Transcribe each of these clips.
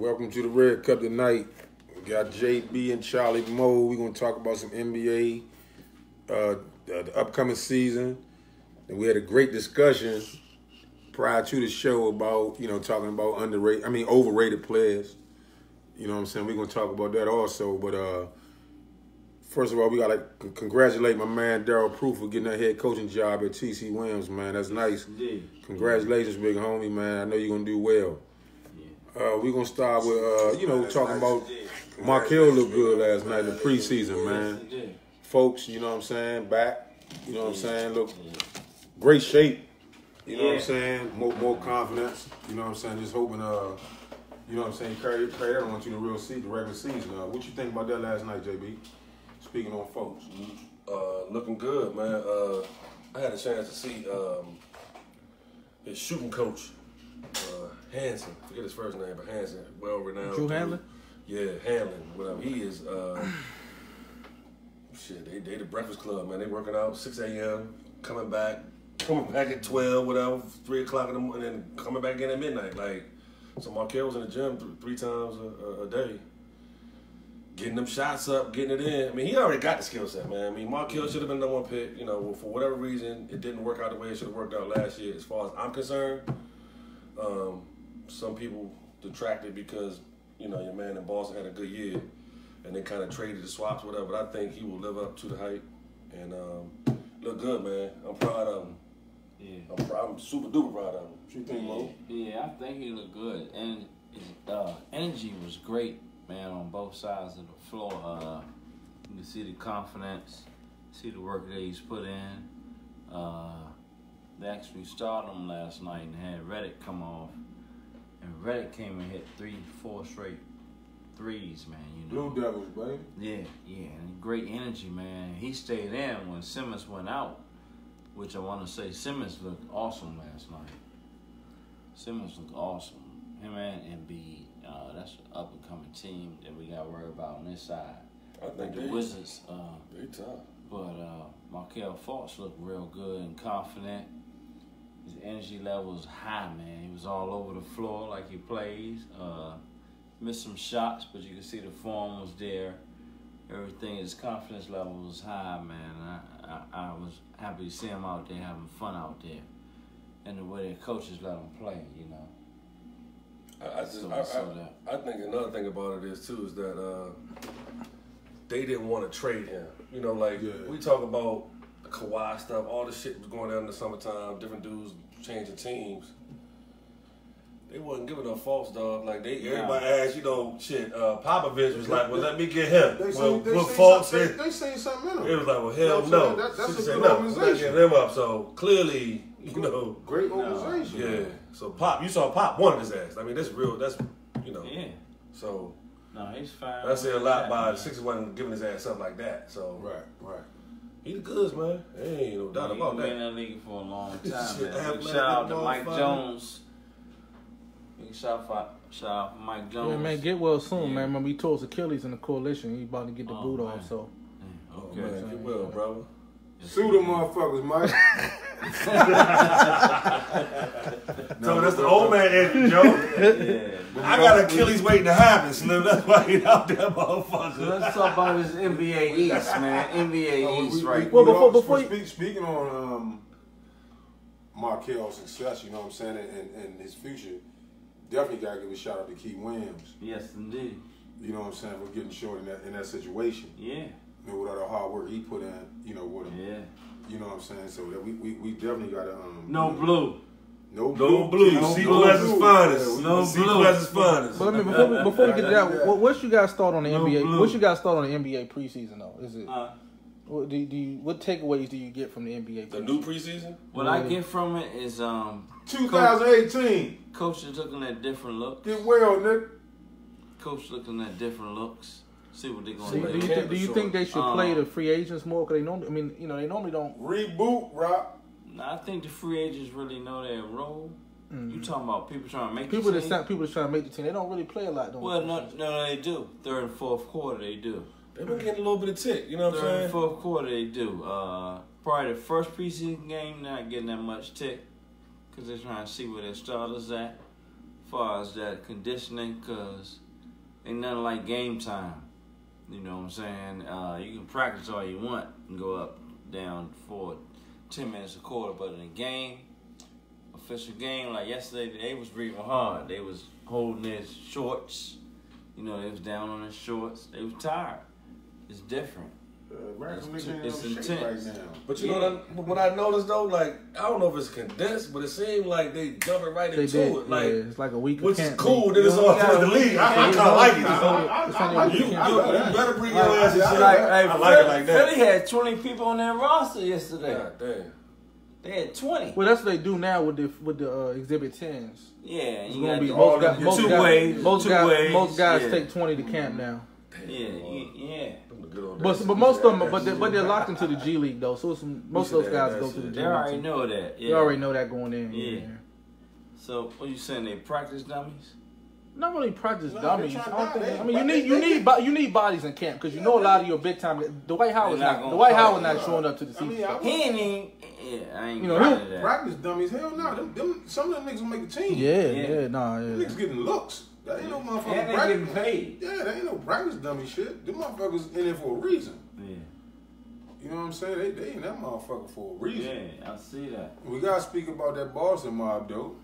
Welcome to the Red Cup tonight. We got JB and Charlie Moe. We're going to talk about some NBA, the upcoming season. And we had a great discussion prior to the show about, talking about overrated players. You know what I'm saying? We're going to talk about that also. But first of all, we got to congratulate my man Daryl Proof for getting that head coaching job at TC Williams, man. That's nice. Indeed. Congratulations, big homie, man. I know you're going to do well. We're going to start with, talking about Markelle looked good last night in the preseason, man. Folks, you know what I'm saying, back, you know what I'm saying, look, great shape, you know what I'm saying, more confidence, you know what I'm saying, just hoping, you know what I'm saying, carry that on to the regular season. What you think about that last night, JB? Speaking on folks. Looking good, man. I had a chance to see his shooting coach, Hanson, forget his first name, but Hanson, well-renowned. Drew Hanlon? Yeah, Hanlon, whatever. He is, they the Breakfast Club, man. They working out 6 a.m., coming back at 12, whatever, 3 o'clock in the morning, and then coming back in at midnight. So Markelle was in the gym three times a day, getting them shots up, getting it in. I mean, he already got the skill set, man. I mean, Markelle should have been number one pick. For whatever reason, it didn't work out the way it should have worked out last year, as far as I'm concerned. Some people detracted because, your man in Boston had a good year and they kind of traded the swaps, whatever. But I think he will live up to the hype and look good, man. I'm proud of him. Yeah. I'm super duper proud of him. What you think, Mo? Yeah, I think he looked good. And his energy was great, man, on both sides of the floor. You can see the confidence, see the work that he's put in. They actually started him last night and had Redick come off. And Redick came and hit 3-4 straight threes, man. Blue Devils, baby. Yeah, and great energy, man. He stayed in when Simmons went out, which I want to say Simmons looked awesome last night. Simmons looked awesome. Him and Embiid, that's an up-and-coming team that we got to worry about on this side. I think the Wizards, they tough. But Markelle Fultz looked real good and confident. His energy level was high, man. He was all over the floor like he plays. Missed some shots, but you could see the form was there. Everything, his confidence level was high, man. I was happy to see him out there having fun out there. And the way their coaches let him play, I think another thing about it is, too, is that they didn't want to trade him. We talk about the Kawhi stuff, all this shit was going down in the summertime, different dudes changing teams. They wasn't giving no false, dog. Everybody asked, Popovich was like, well, let me get him. They seen something in him. It was like, well, hell no. That's a good organization. Not getting him up. So clearly, Great organization. Yeah. So you saw Pop wanted his ass. I mean, that's real. Yeah. So. No, he's fine. I say a lot by the Sixers wasn't giving his ass something like that. So. Right. He the goods, man. There ain't no doubt about that. He's been in the league for a long time, Shit, man. Big shout out to Mike Jones. Big shout out to Mike Jones. Yeah, man, get well soon, man. When we tore his Achilles in the coalition, he about to get the boot man. off, so. Okay. Man, get well, brother. Sue them motherfuckers, Mike. So that's the old man energy, Joe. Yeah. I got Achilles waiting to happen, Slim. That's why he out there, motherfucker. So let's talk about this NBA East, man. NBA East, right? Well, before speaking on Markelle's success, you know what I'm saying, and his future, definitely got to give a shout out to Keith Williams. Yes, indeed. You know what I'm saying, for getting short in that situation. Yeah. With all the hard work he put in, with him. Yeah. You know what I'm saying? So that we definitely got to No blue. No blue. C+'s finest. No blue. C+'s finest. But I mean, before we get to that, what's you guys thought on the NBA? What's you guys thought on the NBA preseason though? Is it what takeaways do you get from the NBA? The new preseason? What I get from it is 2018. Coach is looking at different looks. Get well, Nick. Coach looking at different looks. See what they're going to do. Do you think they should play the free agents more? Because they normally don't reboot, Rock. I think the free agents really know their role. Mm-hmm. You talking about people trying to make people the team? People that's trying to make the team. They don't really play a lot. No, they do. Third and fourth quarter, they do. They've been getting a little bit of tick. You know what I'm saying? Third and fourth quarter, they do. Probably the first preseason game, not getting that much tick because they're trying to see where their starters at. far as that conditioning, because ain't nothing like game time. You know what I'm saying? You can practice all you want and go up, down for 10 minutes a quarter, but in a game, official game, like yesterday, they was breathing hard. They was holding their shorts. You know, they was down on their shorts. They was tired. It's different. It's intense right now. But you know what I noticed though, like I don't know if it's condensed, but it seemed like they jumping right into it. Like it's like a week, which is cool. Then it's all towards the league. I kind of like it. You better bring your ass and shit. I like it like that. Philly had 20 people on their roster yesterday. God damn. They had 20. Well, that's what they do now with the Exhibit 10s. Yeah, it's you gonna got be most guys take 20 to camp now. Yeah. But most of them, but they're locked into the G League though. So most of those guys go to the G League. They already know that. Yeah. They already know that going in. Yeah. So what you saying? They practice dummies? Not really practice dummies. I mean, you need bodies in camp because you know a lot of your big time. Dwight Howard's not showing up to the season. He ain't even. Yeah, I ain't. You know, practice dummies. Hell no. Some of them niggas will make a team. Yeah. Niggas getting looks. That ain't no motherfucking and they getting paid. Yeah, that ain't no practice dummy shit. Them motherfuckers in there for a reason. Yeah. You know what I'm saying? They in that motherfucker for a reason. Yeah, I see that. We gotta speak about that Boston mob though.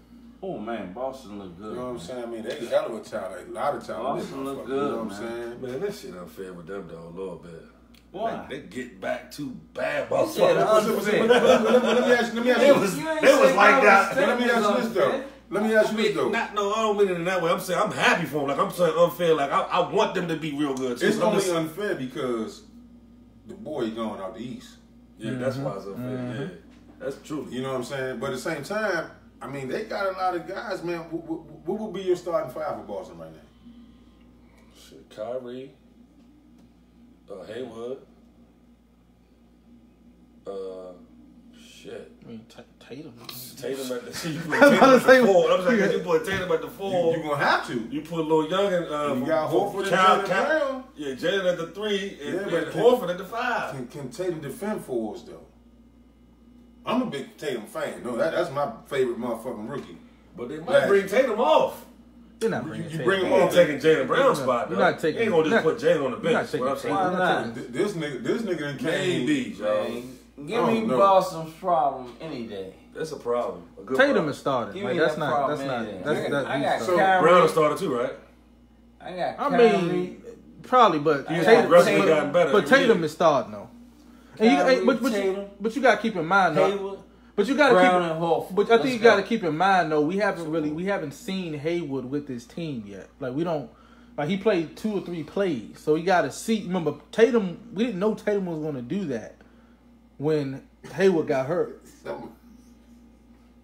Oh man, Boston look good. You know what I'm saying? I mean, they hell of a talent, a lot of talent. Boston look good. You know what I'm saying? Man, that shit unfair with them though a little bit. Why? They get back too bad. Let me ask you. They was like that. Let me ask you this though. Let me ask you this though. No, I don't mean it in that way. I'm saying I'm happy for them. Like I'm saying unfair. Like I want them to be real good. It's only unfair because the boy going out the east. Yeah, that's why it's unfair. Yeah, that's true. You know what I'm saying? But at the same time, I mean, they got a lot of guys, man. What would be your starting five for Boston right now? Shit, Kyrie, Haywood, shit. I mean, Tatum. Tatum at the you put Tatum at the 4. I'm saying you put Tatum at the 4. You're gonna have to. You put Lil Young and you got Horford and Jaylen Brown. Yeah, Jaylen at the 3 and but Horford at the 5. Can Tatum defend for us though? I'm a big Tatum fan. No, that's my favorite motherfucking rookie. But they might bring Tatum off. They're not bringing you bring him on, taking Jaylen Brown's spot. You're not taking. You ain't gonna just put Jaylen on the bench. This nigga came. Maybe, Give me Boston's problem any day. That's a problem. Tatum is starting. Like, that's not. I got so Brown is started too, right? I got. I mean, probably, but Tatum is starting though. And but you gotta keep in mind though. But you gotta But I think you gotta keep in mind though. We haven't seen Haywood with this team yet. Like we don't. Like he played 2 or 3 plays, so we gotta see. Remember Tatum? We didn't know Tatum was gonna do that when Haywood got hurt.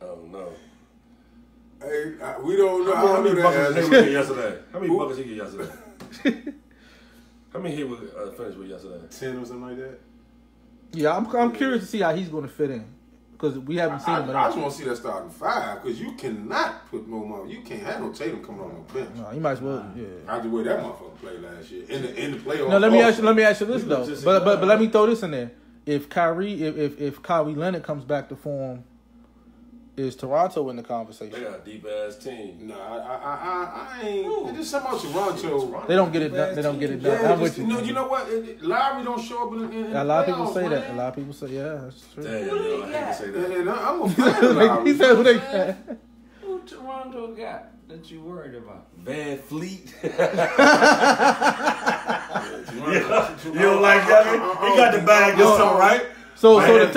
Oh no. Hey, we don't know how many buckets Haywood get yesterday. How many buckets he get yesterday? How many Haywood finished with yesterday? 10 or something like that. Yeah, I'm curious to see how he's going to fit in because we haven't seen him. I just want to see that starting 5 because you cannot put no money. You can't have no Tatum coming on the bench. No, you might as well. Yeah. After the way that motherfucker played last year in the playoffs. No, let me ask you this though. But let me throw this in there. If Kawhi Leonard comes back to form, is Toronto in the conversation? They got a deep ass team. No, I ain't. Just something about Toronto. They don't get it done. They don't get it done. Yeah, you know what? Lowry don't show up in a lot of people say that. A lot of people say, yeah, that's true. Damn, I hate to say that. And I'm a fan of Lowry. He said who they got. Who Toronto got that you worried about? Van Fleet. You don't like that? He got the bag this time, right? So the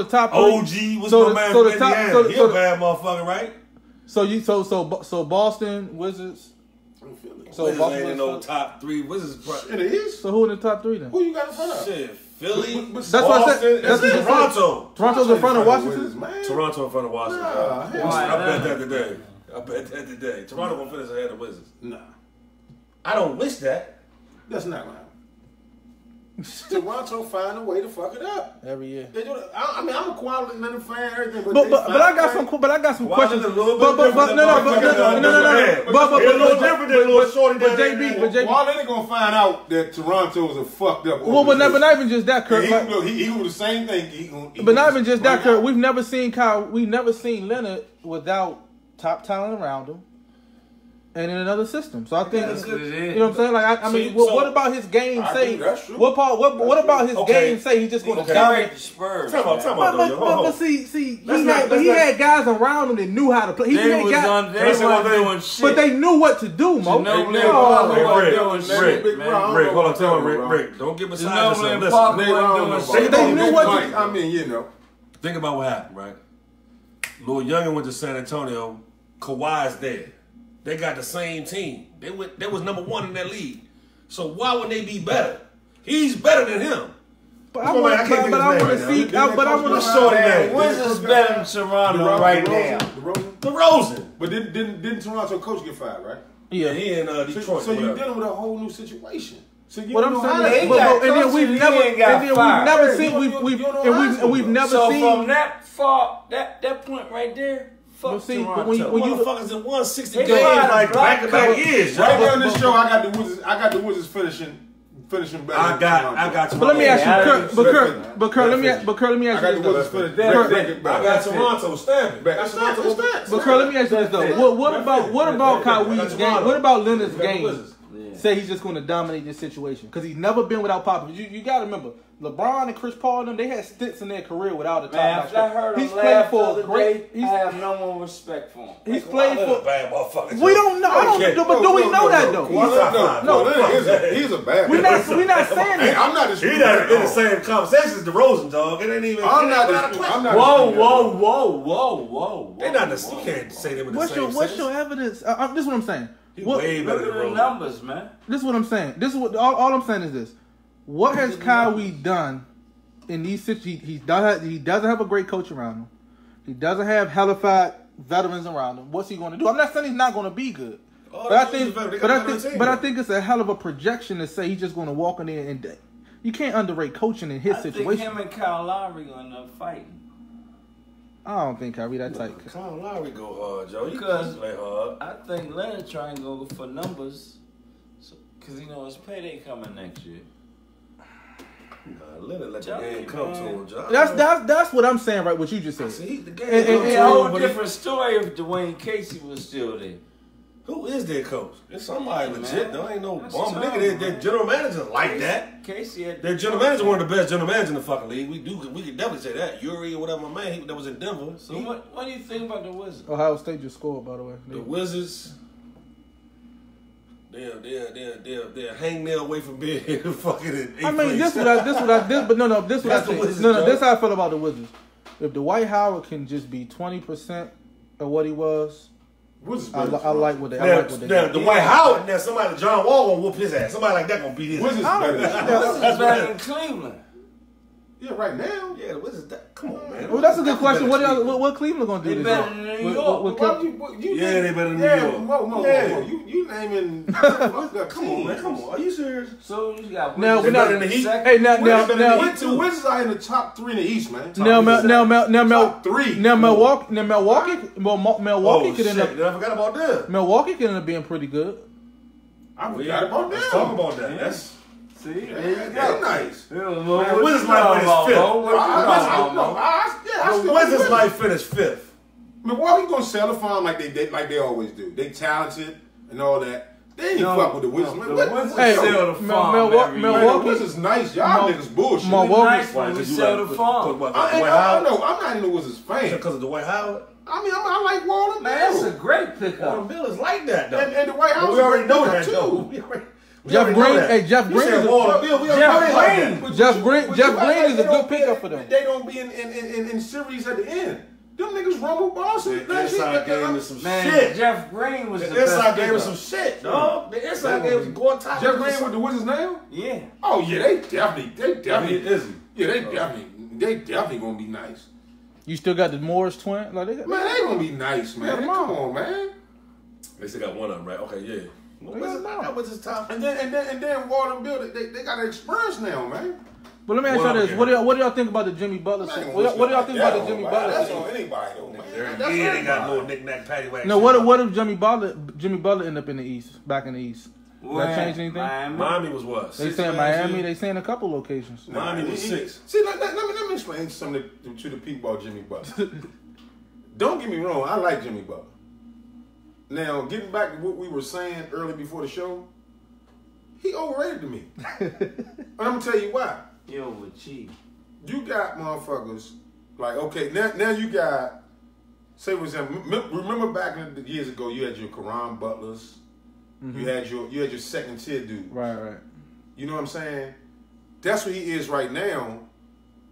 top OG was no man from Indiana. He a bad motherfucker, right? So Boston Wizards. So Wizards ain't in no top 3. Wizards. It is. So who in the top 3 then? Who you got in front of? Shit, Philly. That's what I said. That's Toronto. Toronto's in front of Washington. Toronto in front of Washington. I bet that today. Toronto gonna finish ahead of Wizards. Nah. I don't wish that. That's not gonna happen. Toronto find a way to fuck it up every year. They do. I'm a Kawhi Leonard fan, everything, but I got some questions. But Kawhi Leonard gonna find out that Toronto is a fucked up. Well, but not even just that, Kurt. He do the same thing. But not even just that, Kurt. We've never seen Leonard without top talent around him. and in another system. So I think That's what it is. you know what I'm saying. Like I mean, what about his game? Say what about his game? Say he's just going to dominate the Spurs. But see, he had guys around him that knew how to play. He they weren't doing shit, but they knew what to do, Mo. Rick, hold on, tell me, Rick, don't get beside yourself. Listen, they knew what. I mean, you know. Think about what happened, right? Lil Youngin went to San Antonio. Kawhi's there. They got the same team. They was number 1 in that league. So why would they be better? He's better than him. But I want to see. But I want to show that. Wizards better than Toronto right now. DeRozan. But didn't Toronto coach get fired, right? Yeah, he in Detroit. So you're dealing with a whole new situation. So you what I'm saying, we've never seen. So from that far, that point right there. Fuck Toronto. When motherfuckers have won 60 games like back-to-back years. Right now on this show, I got the Wizards finishing better. I got. But let me ask you, Kurt. Let me ask you. I got Toronto stamping. But Kurt, let me ask you this though. What about Kyrie's game? What about Leonard's game? Say he's just going to dominate this situation because he's never been without Popovich. You got to remember, LeBron and Chris Paul and them, they had stints in their career without a top. Man, after I heard him laugh the other day, I have no more respect for him. He's played for bad motherfucker. We don't know. But do we know that though? No, he's a bad. We're not saying that. I'm not. He's not in the same conversation as DeRozan, dog. It ain't even. I'm not. Whoa. They're not. You can't say them in the same. What's your evidence? This is what I'm saying. Way better than the numbers, man. This is what I'm saying. This is what all I'm saying is this. What has Kyrie done in these situations? He doesn't have a great coach around him. He doesn't have hellified veterans around him. What's he going to do? I'm not saying he's not going to be good. But I think it's a hell of a projection to say he's just going to walk in there and you can't underrate coaching in his situation. I think him and Kyle Lowry going to end up fighting. I don't think Kyrie that tight. Kyle Lowry go hard, Joe. Because play hard. I think Leonard trying to go for numbers because he knows payday coming next year. Leonard let the game come to him, Joe. That's what I'm saying, right? What you just said. See, the game it's a whole different story if Dwayne Casey was still there. Who is their coach? It's somebody legit. There ain't no bum nigga. Their general manager like that. Casey their general manager one of the best general managers in the fucking league. We could definitely say that. Yuri or whatever, my man that was in Denver. So what do you think about the Wizards? Ohio State just scored, by the way. The Wizards. They're hang nail away from being fucking. I mean, this what I think. This how I feel about the Wizards. If Dwight Howard can just be 20% of what he was. I like what they. Now, Dwight Howard. Now, somebody, John Wall, gonna whoop his ass. Somebody like that gonna beat his ass. Wizards better than Cleveland. Yeah, right now. Yeah, the Wizards. Come on, man. Well, that's a good question. What Cleveland gonna do? They better than New York. Yeah, they better than New York. Mo. You naming? Come on, man. Come on. Are you serious? So you got now we're not in the East. Hey, now the Wizards are in the top 3 in the East, man. Top 3. Now Milwaukee could end up. I forgot about that. Milwaukee could end up being pretty good. I forgot about that. Let's talk about that. That's. See, that's nice. Wizards might finish 5th. The Wizards might finish 5th. Milwaukee gonna sell the farm like they always do. They talented and all that. They ain't fuck with the Wizards. Hey, sell the farm. Milwaukee is nice. Y'all niggas bullshit. Milwaukee sell the farm. I'm not even a Wizards fan because of Dwight Howard. I mean, I like Walden Bill. Man, that's a great pickup. Walden Bill is like that though. And Dwight Howard. We already know that too. Jeff Green, Jeff Green is a good pickup for them. They gonna be in series at the end. Them niggas rumble Boston. The inside game is some shit. Jeff Green was the inside game is some shit, dog. The inside game was going top. Jeff Green with the Wizards now? Yeah. Oh yeah, they definitely is. Yeah, they definitely gonna be nice. You still got the Morris twin? Like they gonna be nice, man. Come on, man. They still got one of them, right? Okay, yeah. That was his top. And then Walden Bill, they got experience now, man. But let me ask y'all this: what do y'all think about the Jimmy Butler? What do y'all think about the Jimmy Butler? That's on anybody, though, man. They got no knick-knack paddywhack. No, what if Jimmy Butler end up in the East, back in the East? Does that change anything? Miami was what? They saying Miami. They saying a couple locations. Miami was 6. See, let me explain something to the people about Jimmy Butler. Don't get me wrong, I like Jimmy Butler. Now, getting back to what we were saying early before the show, he overrated to me. And I'm going to tell you why. He overachieved. You got motherfuckers, like, okay, now you got, say for example, remember back in the years ago, you had your Caron Butlers, you had your second tier dude. Right. You know what I'm saying? That's what he is right now,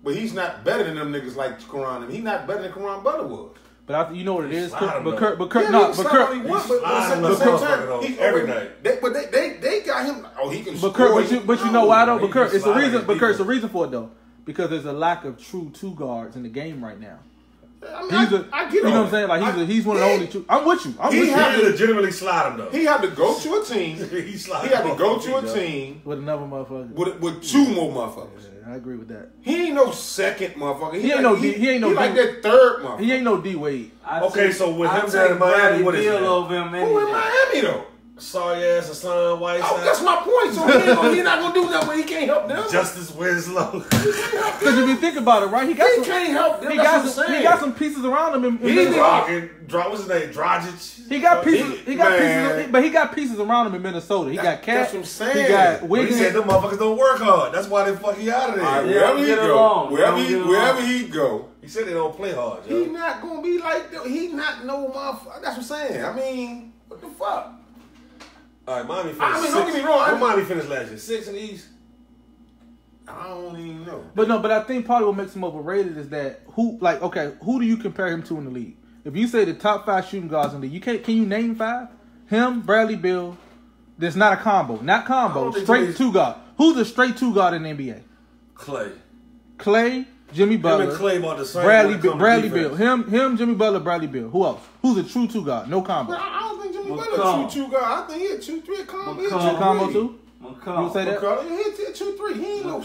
but he's not better than them niggas like Caron. He's not better than Caron Butler was. But you know what it is, Kirk. Every night. They got him. Oh, he can. But Kirk, but you know why though? But Kirk, it's the reason. But Kirk, it's the reason for it though, because there's a lack of true two guards in the game right now. I mean, I get it. You know what I'm saying? Like he's one of the only two. I'm with you. He had to legitimately slide him though. He had to go to a team. He had to go to a team with another motherfucker. With two more motherfuckers. I agree with that. He ain't no second motherfucker. He ain't no like that third motherfucker. He ain't no D Wade. Okay, so with him down in Miami, what is that? Who in Miami though? Sorry ass Hassan Whiteside. That's my point. So he's not gonna do that when he can't help them. Justice Winslow. Because if you think about it, right, he can't help them. He got some pieces around him. What's his name? Dragic. He got pieces, but he got pieces around him in Minnesota. He got Cat. That's what I'm saying. He got Wiggins. He said them motherfuckers don't work hard. That's why they fucking out of there. Wherever he go. He said they don't play hard. He not gonna be like he not no motherfucker. That's what I'm saying. I mean, what the fuck? All right, Miami finished. Don't get me wrong. What Miami finished last year? 6 in the East. I don't even know. But I think part of what makes him overrated is that who do you compare him to in the league? If you say the top 5 shooting guards in the league, can you name 5? Him, Bradley Beal. There's not a combo. Not combo. Straight two guard. Who's a straight two guard in the NBA? Clay, Jimmy Butler. Him and Clay about the same. Bradley Beal. Him, Jimmy Butler, Bradley Beal. Who else? Who's a true two guard? No combo. I don't think Jimmy Butler true two guard. I think he a 2-3 combo. Combo too? You say that? He a 2-3. He ain't no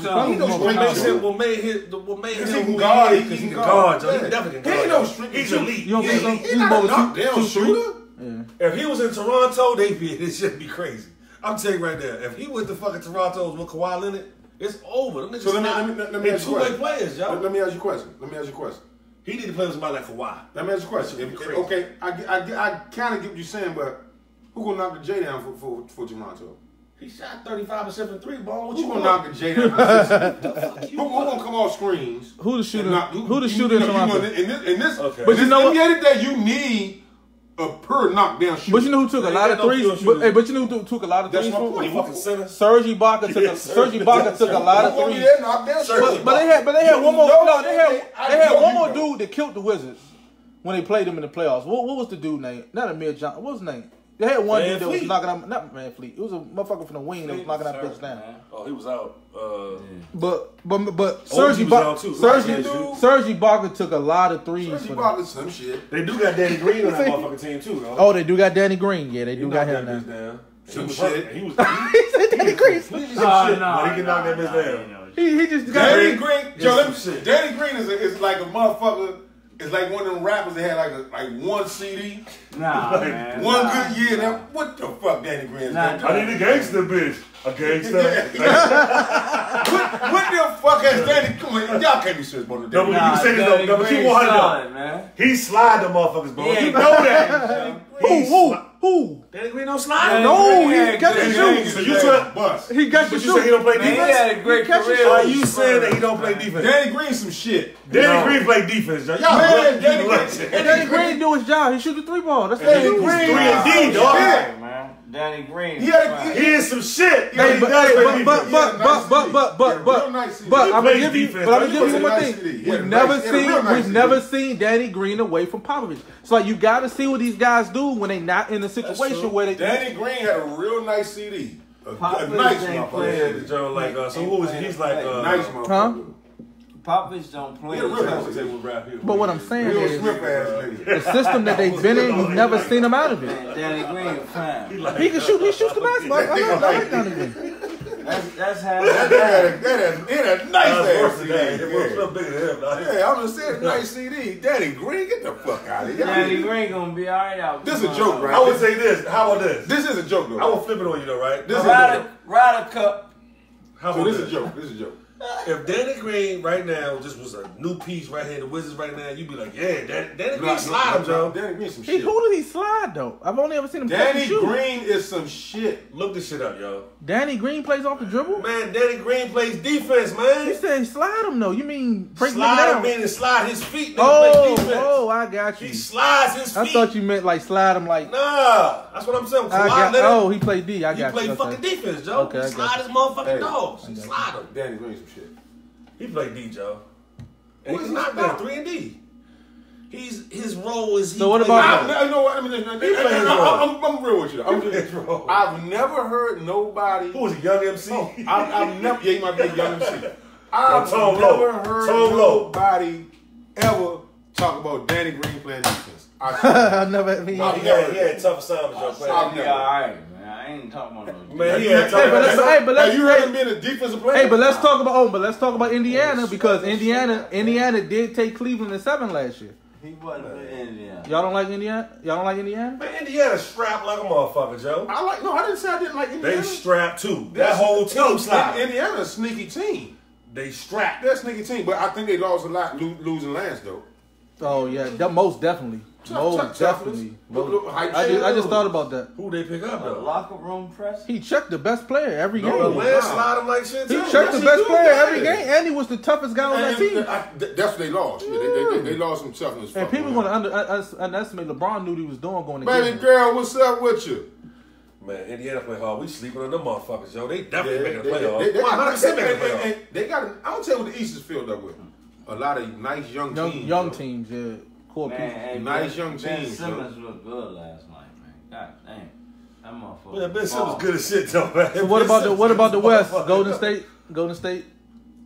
What made him guard? He can guard. He definitely can guard. He ain't no street. He's elite. You don't think so? He's not a knockdown shooter. Yeah. If he was in Toronto, this should be crazy. I'm telling you right there. If he went to fucking Toronto with Kawhi Leonard, it's over. Them niggas so let me ask you a question. Players, y'all. Let me ask you a question. He need to play with somebody like Kawhi. Let me ask you a question. Okay, I kind of get what you're saying, but who gonna knock the J down for Toronto? He shot 35% from 3 ball. Who gonna knock the J down? Who gonna come off screens? Who the shooter? Who the shooter in Toronto? In this, okay. But you know what? That you need a per knockdown shooter. But you know who took a lot of threes? But you know who took a lot of threes? That's my point. Fucking center. Serge Ibaka took a lot of threes. But they had one more. No, they had one more dude that killed the Wizards when they played them in the playoffs. What was the dude name? Not Amir Johnson. What was his name? They had one dude that was knocking out, not Van Fleet. It was a motherfucker from the wing that was knocking out bitches down. Oh, he was out. But Serge Ibaka took a lot of threes. Serge Ibaka some shit. They do got Danny Green on that motherfucking team too, though. Oh, they do got Danny Green. Yeah, they do got him now. Some shit. He said Danny Green. He can knock that bitch down. He just got Danny Green. Danny Green is like a motherfucker. It's like one of them rappers that had like one CD. Man. One good year. Now, what the fuck Danny Green is doing? I need a gangster bitch. A gangster. What the fuck has Danny... Come on, y'all can't be serious about the Danny. You say this though. Number 200 man. He slide the motherfuckers, bro. You know that. Who? Danny Green don't slide. No, he got the shoot. So you trying bust. He got the shoot. You say he don't play defense? He had a great career. Are you saying that he don't play defense? Danny Green some shit. Danny Green play defense, y'all. Danny Green do his job. He shoot the 3-ball. That's Danny Green. 3 and D, dog. Danny Green. He is some shit. But I'm gonna give you one more thing. We've never seen Danny Green away from Popovich. So like, you got to see what these guys do when they not in a situation where they. Danny Green had a real nice CD. A nice motherfucker. So who was he? He's like nice motherfucker. Popovich don't play. But what I'm saying is, the system that they've been in, you've never seen them out of it. Danny Green, fine. He can shoot. He shoots the basketball. I like Danny Green. That's how. That had a nice ass CD. Yeah, I'm just saying, nice CD. Danny Green, get the fuck out of here. Danny Green gonna be alright out. This is a joke, right? I would say this. How about this? This is a joke, though. I will flip it on you, though, right? This is a joke. Ryder Cup. So this is a joke. This is a joke. If Danny Green right now just was a new piece right here in the Wizards right now, you'd be like, yeah, Danny Green slide him, Joe. Danny Green some shit. Who did he slide though? I've only ever seen him. Danny Green is some shit. Look this shit up, yo. Danny Green plays off the dribble. Man, Danny Green plays defense, man. You said slide him though. You mean break him slide down? him in and slide his feet. Play defense. I got you. He slides his feet. I thought you meant like slide him like. Nah, that's what I'm saying. He played D. I got you. He played fucking defense, Joe. Okay, he slide his motherfucking dogs. He slide him. Danny Green some shit. He played D, Joe. And he's not there, 3 and D. His role is. So what about? You know what? I'm real with you. I've never heard nobody. Who was a young MC? I've never. Yeah, he might be a young MC. I've never heard nobody ever talk about Danny Green playing defense. I've never. He had tough assignments, Joe. I'll be all right. I ain't talking about no. Man, you heard him being a defensive player. Hey, but let's talk about Indiana because Indiana did take Cleveland to 7 last year. He wasn't with Indiana. Y'all don't like Indiana? Y'all don't like Indiana? Man, Indiana strapped like a motherfucker, Joe. I didn't say I didn't like Indiana. They strapped too. That whole team slapped. Indiana's a sneaky team. They strapped. They're a sneaky team, but I think they lost a lot losing Lance though. Oh yeah, most definitely. Most definitely. I just thought about that. Who they pick up though? Locker room press. He checked the best player every game. Lance slide him like shit. He checked the best player every game, and he was the toughest guy on that team. That's what they lost. Yeah, they lost some toughness. And people want to underestimate LeBron knew what he was doing going to Baby girl, what's up with you? Man, Indiana play hard. We sleeping on them motherfuckers, yo. They definitely making the playoffs. They 100% making the playoffs. They got. I'm gonna tell you what the East is filled up with. A lot of nice young teams. Young teams, yeah. Cool man, nice young Ben teams. Simmons looked good last night, man. God damn, that motherfucker. Yeah, Ben Simmons good as shit though, man. So what about the West? Golden State.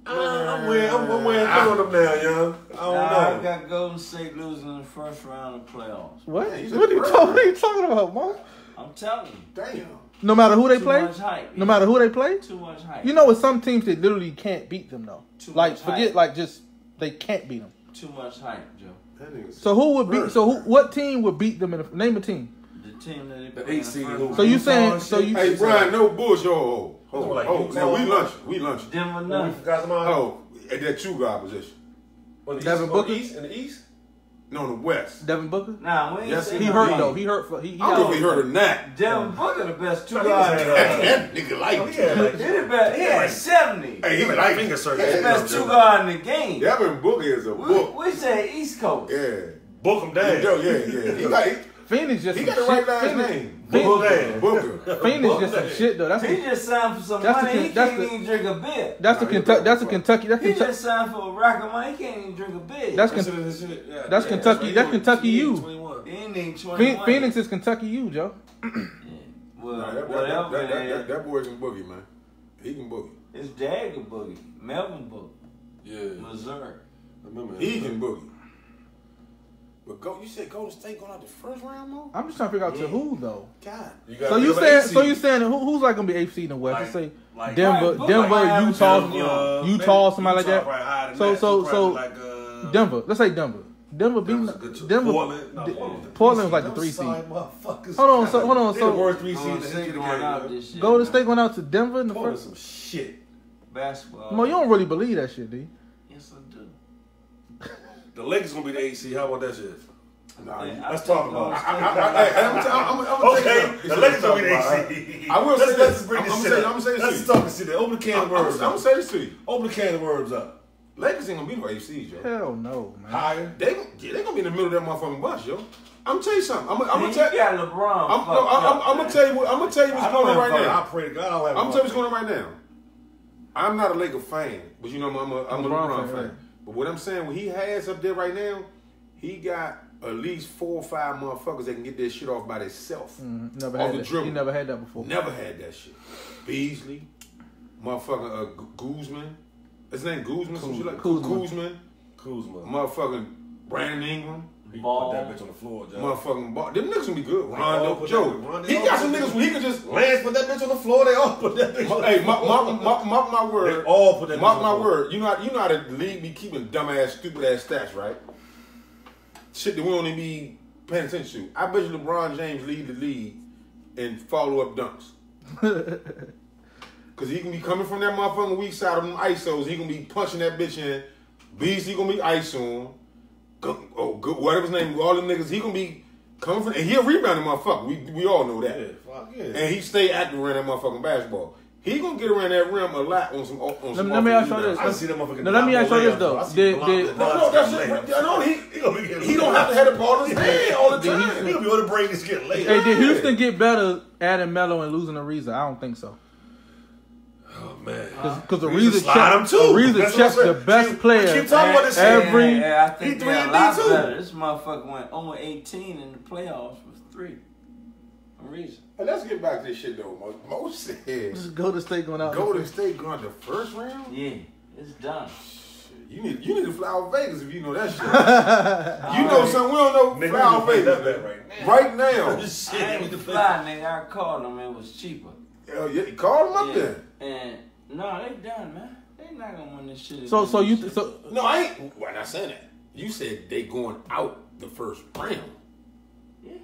I'm wearing on them now, young. I don't know. I got Golden State losing in the first round of playoffs. What are you talking about, Mom? I'm telling you. Damn. No matter who they play? Too much hype. No matter who they play? Too much hype. You know, with some teams, they literally can't beat them, though. Too like, much forget, hype. like, just, they can't beat them. Too much hype, Joe. So who would beat, what team would beat them name a team? The team that they The play in 8 seed. So you saying, Hey, Brian, no bullshit. Now we lunch. Denver We Nuggets. forgot them all. At that 2 guard position. Devin Booker? In the East? No, in the West. Devin Booker? Nah, we ain't Yes, saying He no hurt, game. though. He hurt. I don't know if he hurt or not. Devin Booker the best 2 That guards. Nigga like He He had 70. Hey, he like like finger He's surgery. the best 2 guard in the game. Devin Booker is a book. We say East Coast. Yeah. Book him down. Yeah. Phoenix just He some got the right shit. last name. Booker. Phoenix just some shit, though. He just signed for some That's money. the- He that's can't the- even drink a beer. That's the Kentucky. He just signed for a rack of money. He can't even drink a beer. That's That's Kentucky. That's Kentucky U. He ain't even 21. Phoenix is Kentucky U, Joe. Well, Nah, whatever it is. that boy can boogie, man. He can boogie. It's Dagger Boogie. Melvin Boogie. Yeah. Missouri. I remember him. He can boogie. But you said Golden State going out the first round, Mo? I'm just trying to figure out to who though. God. So you saying who's like gonna be 8th seed in the West? Let's say Denver, Utah, somebody like that. So Denver. Let's say Denver. Denver beating Portland was like the 3 seed. Hold on. The worst 3 Golden seed State going out this year. Golden State going out to Denver in the Portland first. some shit. Basketball. Mo, you don't really believe that shit, do you? Yes, I do. The Lakers gonna be the 8 seed. How about that shit? Let's talk about it. I'm gonna tell you The Lakers gonna be the 8 seed. I will say Let's this. bring this I'm shit gonna up. say this Let's to you. talk this shit. Open the can of worms I'm gonna up. say this to you. Open the can of worms up. Lakers ain't gonna be no 8 seeds, yo. Hell no, man. Higher. They gonna be in the middle of that motherfucking bus, yo. I'm gonna tell you something. I'm gonna You tell you. got LeBron. I'm gonna tell you what's going on right I now. pray to God I don't have I'm gonna tell you what's going on right now. I'm not a Laker fan, but you know I'm a LeBron fan. right. But what I'm saying, what he has up there right now, he got at least 4 or 5 motherfuckers that can get this shit off by themselves. Never Off had the that. dribble. He never had that before. Never had that shit. Beasley, motherfucking Guzman. His name Guzman. Some shit like Kuzman. Motherfucking Brandon Ingram. He put that bitch on the floor, Joe. Motherfucking ball. Them niggas gonna be good. Rondo, Joe. Joe. He got some niggas where he could just. Lance put that bitch on the floor. They all put that bitch on the Hey, floor. mark my word. They all put that bitch Mark on my the floor. word. You know how the league be keeping dumbass, stupid ass stats, right? Shit that we don't even be paying attention to. I bet you LeBron James lead the league in follow up dunks. Because he can be coming from that motherfucking weak side of them ISOs. He gonna be punching that bitch in. Beasley gonna be ice on. Whatever his name, all them niggas, he gonna be coming from, and he'll rebound the motherfucker. We all know that. Yeah, fuck yeah. And he stay active around that motherfucking basketball. He gonna get around that rim a lot on some. Let me ask you this. I see that motherfucker. Let me ask you this though. He don't have to have the ball in his hand all the time. He'll be on the break and get late. Hey, did Houston get better adding Melo and losing Ariza? I don't think so. Oh man, because Ariza checks the best player. Keep talking about this shit. I think they're a lot better. This motherfucker went 0-18 in the playoffs with 3. Ariza. Hey, let's get back to this shit though. Mo said, Golden State going out. Golden State going the first round? Yeah, it's done. You need to fly out Vegas if you know that shit. You know something we don't know. Fly out Vegas right now. I ain't fly, nigga. I called them. It was cheaper. Hell yeah, you called them up there. And no, they done, man. They not gonna win this shit. No, I ain't. Why not saying that? You said they going out the first round. Yeah.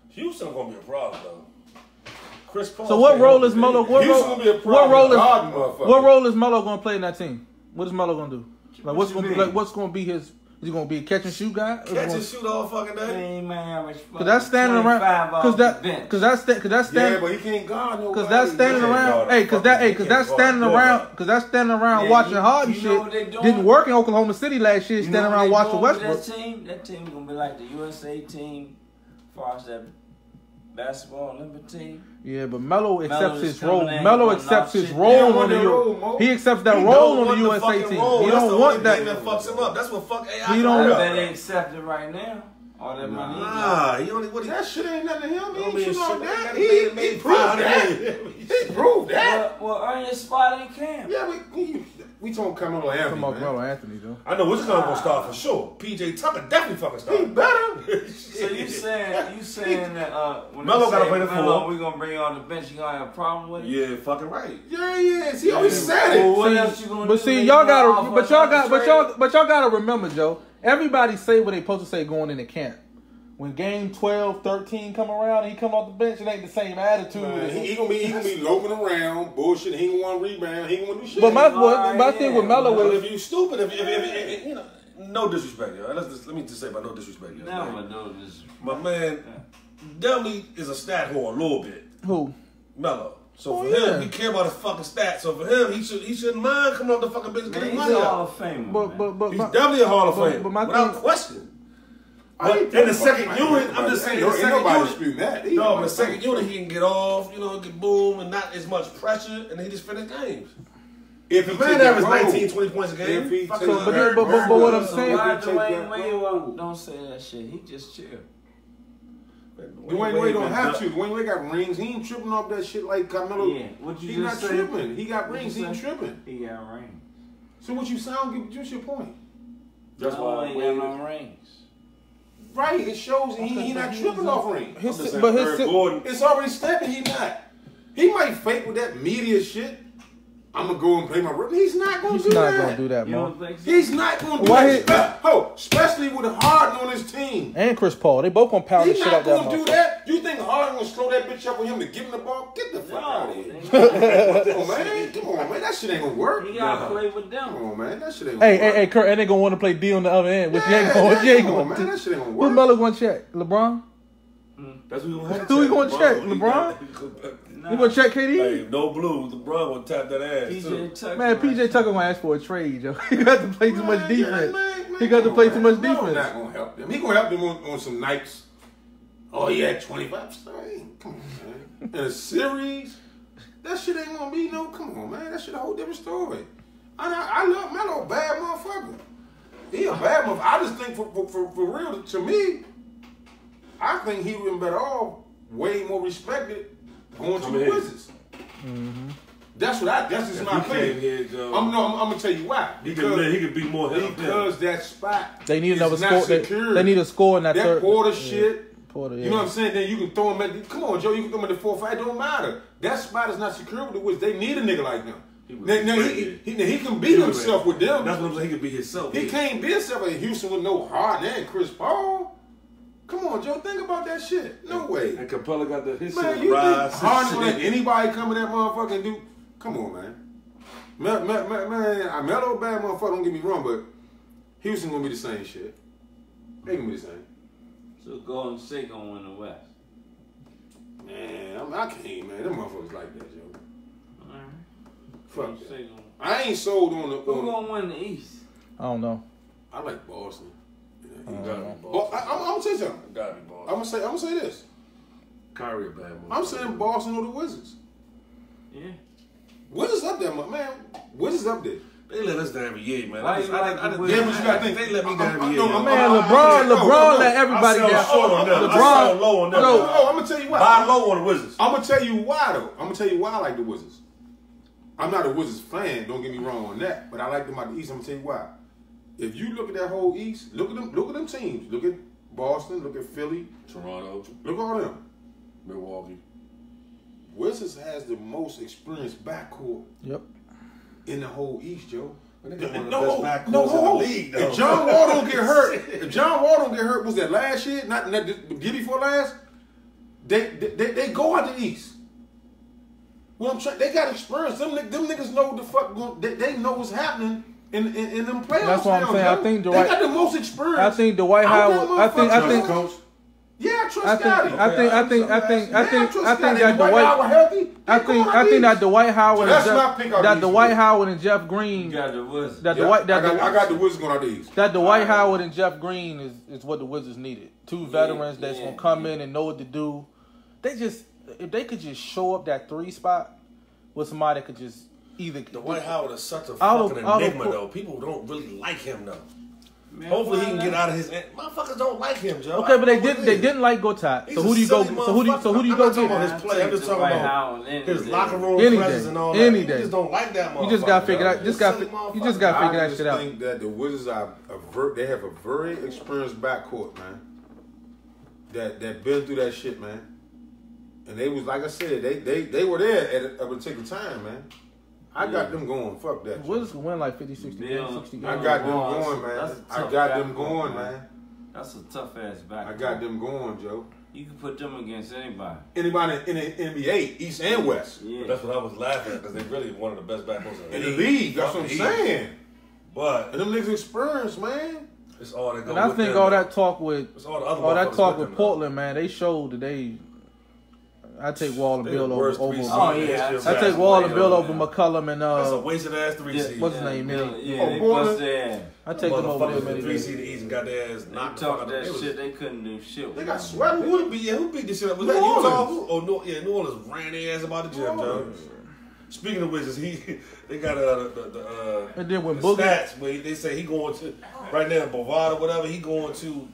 Houston gonna be a problem though. Chris Paul. So what role is Melo? What role is Melo gonna play in that team? What is Melo gonna do? Like what's gonna be his? Is he gonna be a catch and shoot guy? Catch and shoot all fucking day. Cause that's standing around. Cause that's standing. Yeah, but he can't guard nobody. Cause that's standing around. Cause that's standing around. Cause that's standing around watching Harden shit. Didn't work in Oklahoma City last year. Standing around watching Westbrook. That team gonna be like the USA team, as far as that basketball Olympic team. Yeah, but Melo accepts his role. Melo accepts his role on the He accepts that role on the USA team. He don't want that. That fucks him up. That's what fuck AI. He don't. They accept it right now. All that money. Nah, he only what that shit ain't nothing to him. He ain't shooting on that. He proved that. He proved that. Well, earn your spot in camp. Yeah, we talking Carmelo Anthony. Carmelo Anthony, though. I know which gonna start for sure. PJ Tucker definitely fucking start. He better. So you saying that when Melo gotta play the floor, we gonna bring you on the bench, you gonna have a problem with it? Yeah, fucking right. Yeah. See, always said it. Well, what else you gonna do? But see, y'all gotta remember, Joe. Everybody say what they supposed to say going into camp. When game 12, 13 come around and he come off the bench, it ain't the same attitude. Man, he gonna be loping around, bullshit. He gonna want to rebound. He gonna want to do shit. But my thing with Melo is, if you stupid, if you know, no disrespect, yo. Let me just say about no disrespect, yo. No disrespect. My man definitely is a stat whore a little bit. Who? Melo. So for him, he care about his fucking stats. So for him, he shouldn't mind coming off the fucking bench and getting money. He's a Hall of Famer. But he's definitely a Hall of Famer, without question. But in the second unit, I'm just saying, the second unit, no, but the second unit, he can get off, get boom, and not as much pressure, and he just finish games. If the man average 19, 20 points a game, but what I'm saying, why Dwayne Wade don't say that shit? He just chill. Dwayne Wade don't have to. Dwayne Wade got rings. He ain't tripping off that shit like Carmelo. Yeah, what you He's just not say? tripping. He got rings. He ain't tripping. He got rings. So what you sound? What's your point? That's why he got no rings. Right, it shows he not tripping off rings. But it's already stepping. He not. He might fake with that media shit. I'm gonna go and play my rhythm. He's not gonna do that. He's not gonna do that, man. He's not gonna do that. Especially with Harden on his team and Chris Paul, they both gonna pound the shit out there. He's not gonna do that. You think Harden gonna slow that bitch up with him to give him the ball? Get the fuck out of here. Come on, man. That shit ain't gonna work. He gotta play with them. Come on, man. That shit ain't gonna work. Hey, Kurt, and they gonna want to play D on the other end, which you ain't gonna. Man, that shit ain't gonna work. Who Melo gonna check? LeBron? That's who gonna Who he gonna check? LeBron? You gonna check KD? Hey, no blue. LeBron gonna tap that ass. Man, PJ Tucker gonna ask for a trade, yo. He got to play too much defense. He got to play too much defense. Not gonna help them. He gonna help them on some nights. Oh, he had 25. Come on, man. In a series, that shit ain't gonna be no. Come on, man. That shit a whole different story. I love Melo, bad motherfucker. He a bad motherfucker. I just think for real, to me, I think he would have been better off, way more respected, going to the Wizards. Mm-hmm. That's just my opinion. I'm gonna tell you why. Because he could be more help. Because that spot. They need another score. They need a score in that third. Porter shit. Porter, yeah. You know what I'm saying? Then you can throw him at. Come on, Joe. You can throw him at the 4-5. It don't matter. That spot is not secure with the Wizards. They need a nigga like him. He can be himself with them. That's what I'm saying. He can be himself. He can't be himself in Houston with no Harden and Chris Paul. Come on, Joe. Think about that shit. No way. And Capella got his man, shit you rise. think Harden let anybody come in that motherfucker and do? Come on, man. Man, Melo bad motherfucker, don't get me wrong, but Houston gonna be the same shit. They gonna be the same. So Golden State gonna win the West. Man, I can't, man. Them motherfuckers like that, Joe. Alright. Fuck that. I ain't sold on the... Who gonna win the East? I don't know. I like Boston. I'm gonna tell you something. Gotta be Boston. I'm gonna say this. Kyrie a bad motherfucker. I'm saying Boston or the Wizards. Yeah. Wizards up there, man. Wizards up there. They let us down every year, man. Why you like the Wizards? Yeah, but you gotta think. They let me down every year. Man, LeBron let everybody down. I sell low on them. Oh, I'm gonna tell you why. Buy low on the Wizards. I'm gonna tell you why though. I'm gonna tell you why I like the Wizards. I'm not a Wizards fan. Don't get me wrong on that. But I like them out the East. I'm gonna tell you why. If you look at that whole East, look at them teams. Look at Boston. Look at Philly. Toronto. Look at all them. Milwaukee. Wizards has the most experienced backcourt. Yep. In the whole East, Joe. One of the best backcourts in the league, though. If John Wall don't get hurt, was that last year? Not the year before last. They go out the East. Well, they got experience. Them niggas know what the fuck. They know what's happening in them playoffs. That's what I'm saying. Joe. I think they got the most experience. I think Dwight Howard. I think. Coach. Yeah, I trust Scotty. I think that Dwight Howard. That's my pick. That Dwight Howard and Jeff Green. You got the Wizards. I got the Wizards going out the East. That Dwight Howard and Jeff Green is what the Wizards needed. Two veterans that's gonna come in and know what to do. If they could just show up that 3 spot with somebody that could just either. Dwight Howard is such a fucking enigma though. People don't really like him though. Man, hopefully he can get out of his. Motherfuckers don't like him, Joe. Okay, but they didn't like Gortat. So who do you go? So who do you go get? His play. I'm just talking about his locker room presence and all that. Any day. You just don't like that motherfucker. You just gotta figure that. You just gotta figure that shit out. I think that the Wizards they have a very experienced backcourt, man. That been through that shit, man. And they was like I said, they were there at a particular time, man. I got them going. Fuck that. Wizards can win like 50, 60 games, 60 games. I got them going, man. I got them going, man. That's a tough ass back. I got them going, Joe. You can put them against anybody. Anybody in the NBA, East and West. Yeah. That's what I was laughing at because they're really one of the best backcourts in the league. That's what I'm saying. But and them niggas experience, man. It's all that goes. And I think all that talk with with Portland, man, they showed that they. I take Wall and Bill over. Oh yeah, I take Wall and Bill over McCollum and That's a wasted ass 3 seed. What's his name? I take them over there. 3 seed the East and got their ass knocked out. That shit, they couldn't do shit. They got swept. Who beat this shit up? Was that Utah? New Orleans ran their ass about the gym, Joe. Speaking of which, they got and then when Boogie stats where they say he going to right now Bovada whatever he going to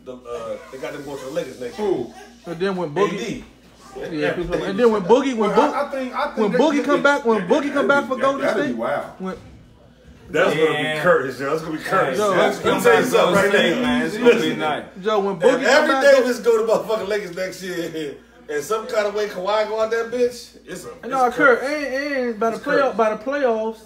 they got them going to the Lakers next year. And then when Boogie. Yeah, and then when Boogie come back for Golden State, that's gonna be Curtis, Joe. That's gonna be Curtis. Let me tell you something right now, man. It's gonna be nice. Joe, when Boogie Anthony Davis go to motherfucking Lakers next year, and some kind of way Kawhi go out that bitch, no, Kurt, and by the playoffs.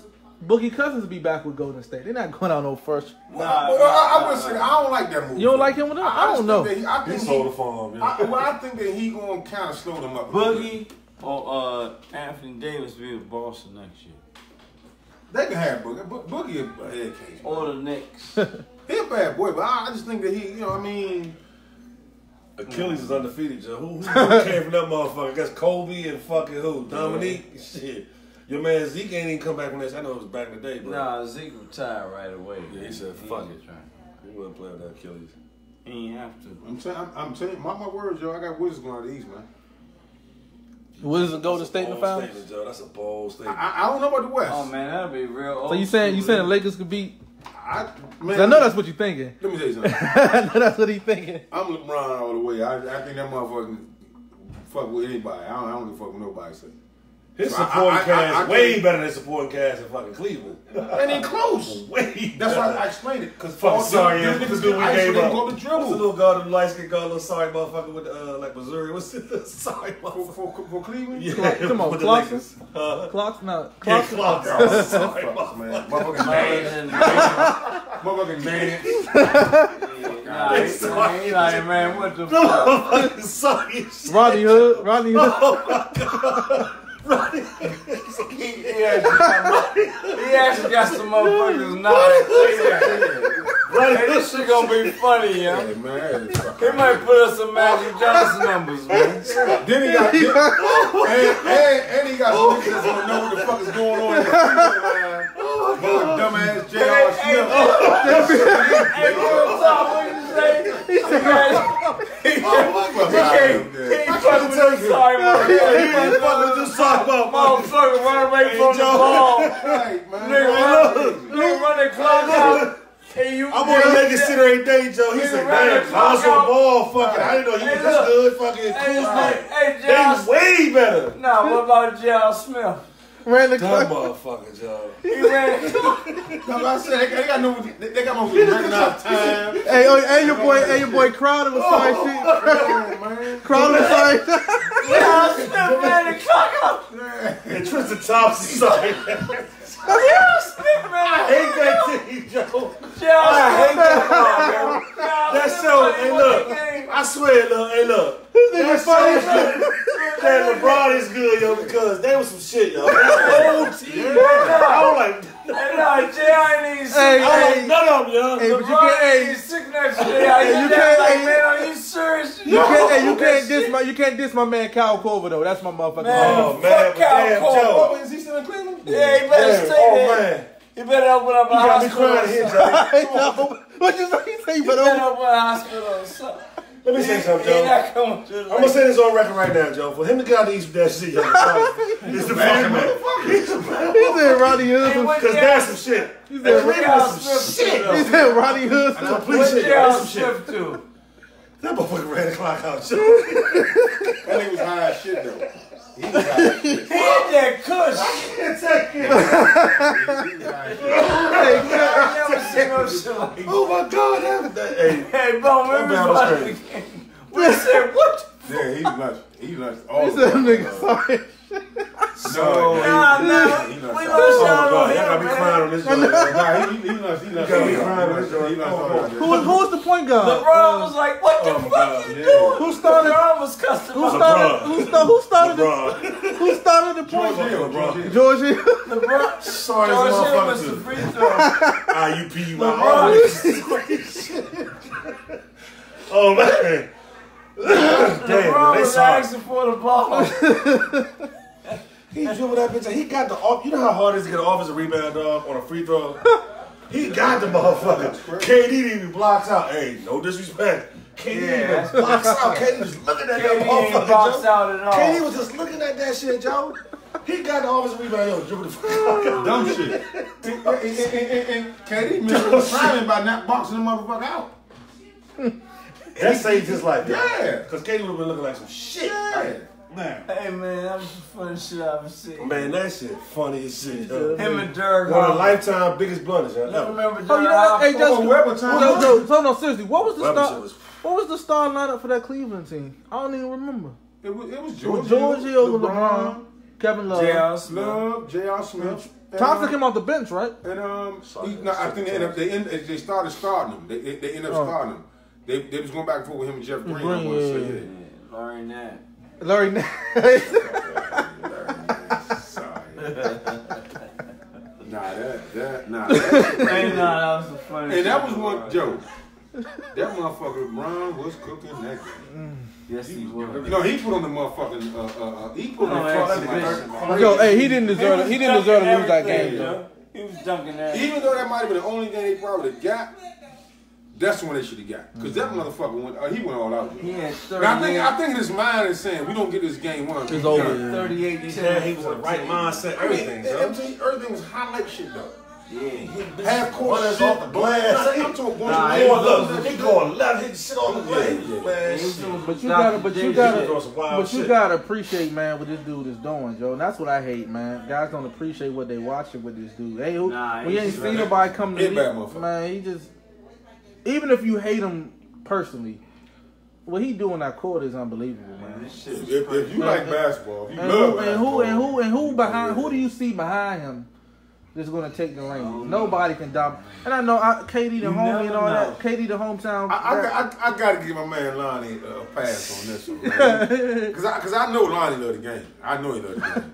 Boogie Cousins be back with Golden State. They're not going out no first. I would say I don't like that move. You don't like him with them? I don't know. He sold the farm. I think that he gonna kind of slow them up. Boogie or Anthony Davis be with Boston next year. They can have Boogie. Boogie a head case. Or the Knicks. He a bad boy, but I just think that he, you know, what I mean. Achilles is undefeated, Joe. Who came from that motherfucker? I guess Kobe and fucking who? Dominique? Shit. Your man Zeke ain't even come back from this. I know it was back in the day, bro. Nah, Zeke retired right away. Yeah, he said, fuck it. He wouldn't play with that Achilles. He ain't have to. I'm saying, mark my words, yo. I got Wizards going out the East, man. Wizards and Golden State in the finals? That's a bold statement. I don't know about the West. Oh, man, that'd be real. So you saying the Lakers could beat? I know that's what you're thinking. Let me tell you something. I know that's what he's thinking. I'm LeBron all the way. I think that motherfucker fuck with anybody. I don't give a fuck what nobody say. His supporting cast way better than supporting cast in fucking Cleveland. And they close. Way That's why I explained it. Because sorry, them niggas do gave up. Go to dribble. What's the little guy, the light-skinned guy, little sorry motherfucker with like Missouri? What's the sorry motherfucker? For Cleveland? Yeah. Come on, Clarkson? Clarkson? No. Clarkson. Yeah, sorry, man. Motherfucking man. He like, man, what the fuck? Sorry. Rodney Hood. Oh, my God. Rodney. Yeah, He actually got some motherfuckers now. Hey, this shit gonna be funny, yo. Hey, man. He might put us some Magic Johnson numbers, man. Then he got, and he got some niggas that's gonna know what the fuck is going on in the freeway line. Dumbass J.R. Smith. Hey, real talk, what you say? He said, he fucking with you, sorry, man. He fucking with you, sorry, motherfucker, run away from the ball. Nigga, run the clock out. Hey, I want to make it sit every day, Joe. He said, man, Lonzo Ball, fucking, I didn't know he was this good, fucking cool. They was way better. Nah, what about J.R. Smith? Ran the clock. That motherfucker, Joe. He ran. No, I said they got no, they got motherfuckers running out of time. Hey, your boy Crowder was fine shit. Crowder was fine. J.R. Smith ran the clock out. And Tristan Thompson, sorry. J.R. Smith, man. I hate that team, Joe. I hate that ball, That show, hey, look. I swear, look, hey, look. That funny that LeBron is good, yo, because they was some shit, yo. Whole team. I was like, hey, no, J.R. ain't even sick. I was like, none of them, yo. Hey, but you can't, sick next to J.R. You can't, man, are you serious? You can't diss my man Kyle Korver though. That's my motherfucker. Man, oh man, Kyle Joe. Is he still in Cleveland? Yeah, he better stay there. Man. You better open up a hospital. You got me crying here, Joe. What you say? You say you better open up a hospital or something. Let me say something, Joe. I'm gonna say this on record right now, Joe. For him to get out of East that shit, yo, he's the fucking man. He said Ronnie Hood. Because that's some shit. He said Ronnie Hood. Complete shit. That's some shit. That motherfucker ran the clock out, Joe. That nigga was high as shit, though. He was high as shit. He had that kush. I can't take it. Oh my God, hey, bro, remember we said what? Yeah, he lunched all he said nigga sorry. So, nah, we lunched out on him, man. Be crying on this joint. He lunched. He lunched. Who's the point guard? LeBron was like, what the fuck you doing? Who started? LeBron was cussing. Who started the point? George. LeBron. Sorry, George this Hill was the motherfucker. free throw. IUP. Oh man. LeBron was asking for the ball. He dribbled that bitch. He got the off. You know how hard it is to get an offensive rebound, dog, on a free throw? He got the motherfucker. KD didn't even blocks out. Hey, no disrespect. KD didn't even blocks out. KD was looking at that motherfucker, Joe. KD was just looking at that shit, Joe. He got the offensive rebound, yo, dribble the fuck out. Dumb shit. And KD missed timing by not boxing the motherfucker out. That saved his life, yo. Yeah. Because KD would have been looking like some shit. Yeah. Man. Hey man, that was the funniest shit I've ever seen. Man, that shit funny as shit, yo. Him and Dirk. One of the lifetime biggest blunders, yo. You remember Dirk? Hey, Weber time. No, seriously, what was the star lineup for that Cleveland team? I don't even remember. It was George Hill, LeBron, Kevin Love, J.R. Smith. Thompson came off the bench, right? And I think they started starting him. They ended up starting him. They was going back and forth with him and Jeff Green. I want to say, Larry Nance. Larry Nance. Sorry. That was the funny. And that was one joke. That motherfucker Ron was cooking that game. Yes, he was. You know, he put on the motherfucking he put on the fucking. Yo, hey, he didn't deserve to lose that game, though. He was dunking that. Even though that might have been the only game they probably got, that's the one they should have got. Because that motherfucker went all out. He had 30. I think in his mind is saying, we don't get this game one. It's over. 38. He said he was in the right mindset. Everything, everything was highlight shit, though. Yeah. Half court shit off the glass. I'm talking he going left, hitting shit on the glass. But you gotta appreciate, man, what this dude is doing, Joe. And that's what I hate, man. Guys don't appreciate what they watching with this dude. Hey, we ain't seen nobody come to league, man. He just, even if you hate him personally, what he doing that court is unbelievable, man. If you like basketball, if you love basketball, who do you see behind him that's gonna take the lane? Nobody can dominate. And I know KD the homie and all that. KD the hometown. I gotta give my man Lonnie a pass on this one, man. Cause I know Lonnie love the game. I know he love the game.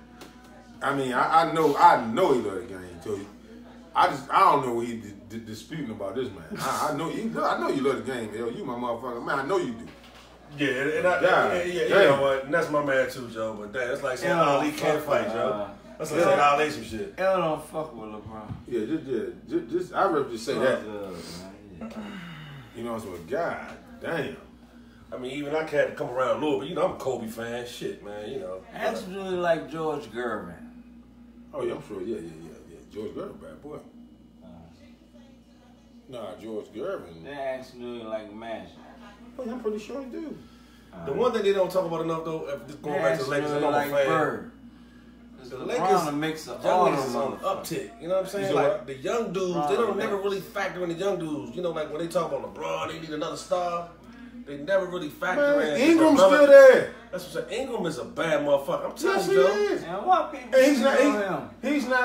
I mean, I know he love the game too. I don't know what he's disputing about this, man. I know you love the game, yo. You my motherfucker, man. I know you do. Yeah, and you know what? And that's my man too, Joe. But that it's like saying Ali can't fight, Joe. That's like saying Ali some shit. L don't fuck with LeBron. Yeah, just I'd rather just say that. You know, so God damn. I mean, even I had to come around a little bit. You know, I'm a Kobe fan. Shit, man. You know. I actually really like George Gervin. Oh yeah, I'm sure. Yeah. George Gervin, bad boy. Nah, George Gervin. They actually really like Magic. Oh, yeah, I'm pretty sure he do. The one thing they don't talk about enough though, just going back to the Lakers, really like Bird. The Lakers mix of all is on the uptick. You know what I'm saying? Like the young dudes, they don't never really factor in the young dudes. You know, like when they talk about LeBron, they need another star. They never really factor in. Ingram's still there. That's what I'm saying. Ingram is a bad motherfucker. I'm telling you, Joe. And what people he's not.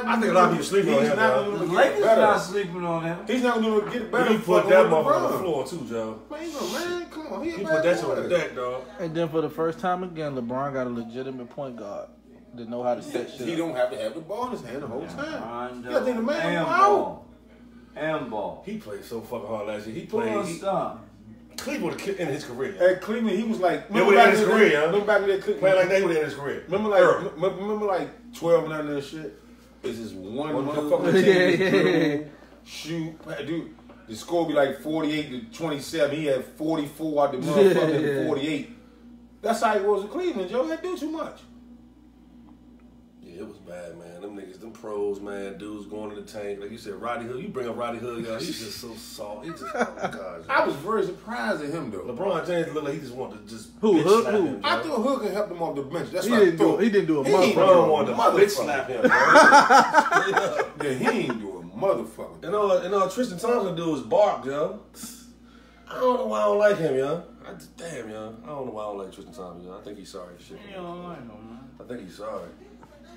I think a lot of people sleeping on him. The Lakers not sleeping on him. He's not going to get better. He put that motherfucker on the floor too, Joe. Man, come on. He put that shit on the deck, dog. And then for the first time again, LeBron got a legitimate point guard that know how to set shit. He don't have to have the ball in his hand the whole time. You gotta think the man out. And ball. He played so fucking hard last year. He played. Cleveland in his career. At Cleveland, he was like. Remember back in his career, huh? Remember back in that playing like they were in his career. Remember like 12 and under and shit. It's just one motherfucker team shoot, dude. The score be like 48-27. He had 44 out the motherfucking 48. That's how he was in Cleveland, Joe. He had to do too much. Yeah, it was bad, man. Them niggas, them pros, man, dudes going to the tank. Like you said, Roddy Hood. You bring up Roddy Hood, y'all. He's just so soft. He just, oh my God. I was very surprised at him, though. LeBron James looked like he just wanted to just Who? him, I thought Hood could help him off the bench. That's he what I thought. He didn't do a motherfucker. LeBron wanted to bitch slap him, bro. Yeah, he ain't do a motherfucker. And all Tristan Thompson do is bark, yo. I don't know why I don't like him, yo. Damn, yo. I don't know why I don't like Tristan Thompson, yo. I think he's sorry as shit. You don't like him, man. I think he's sorry.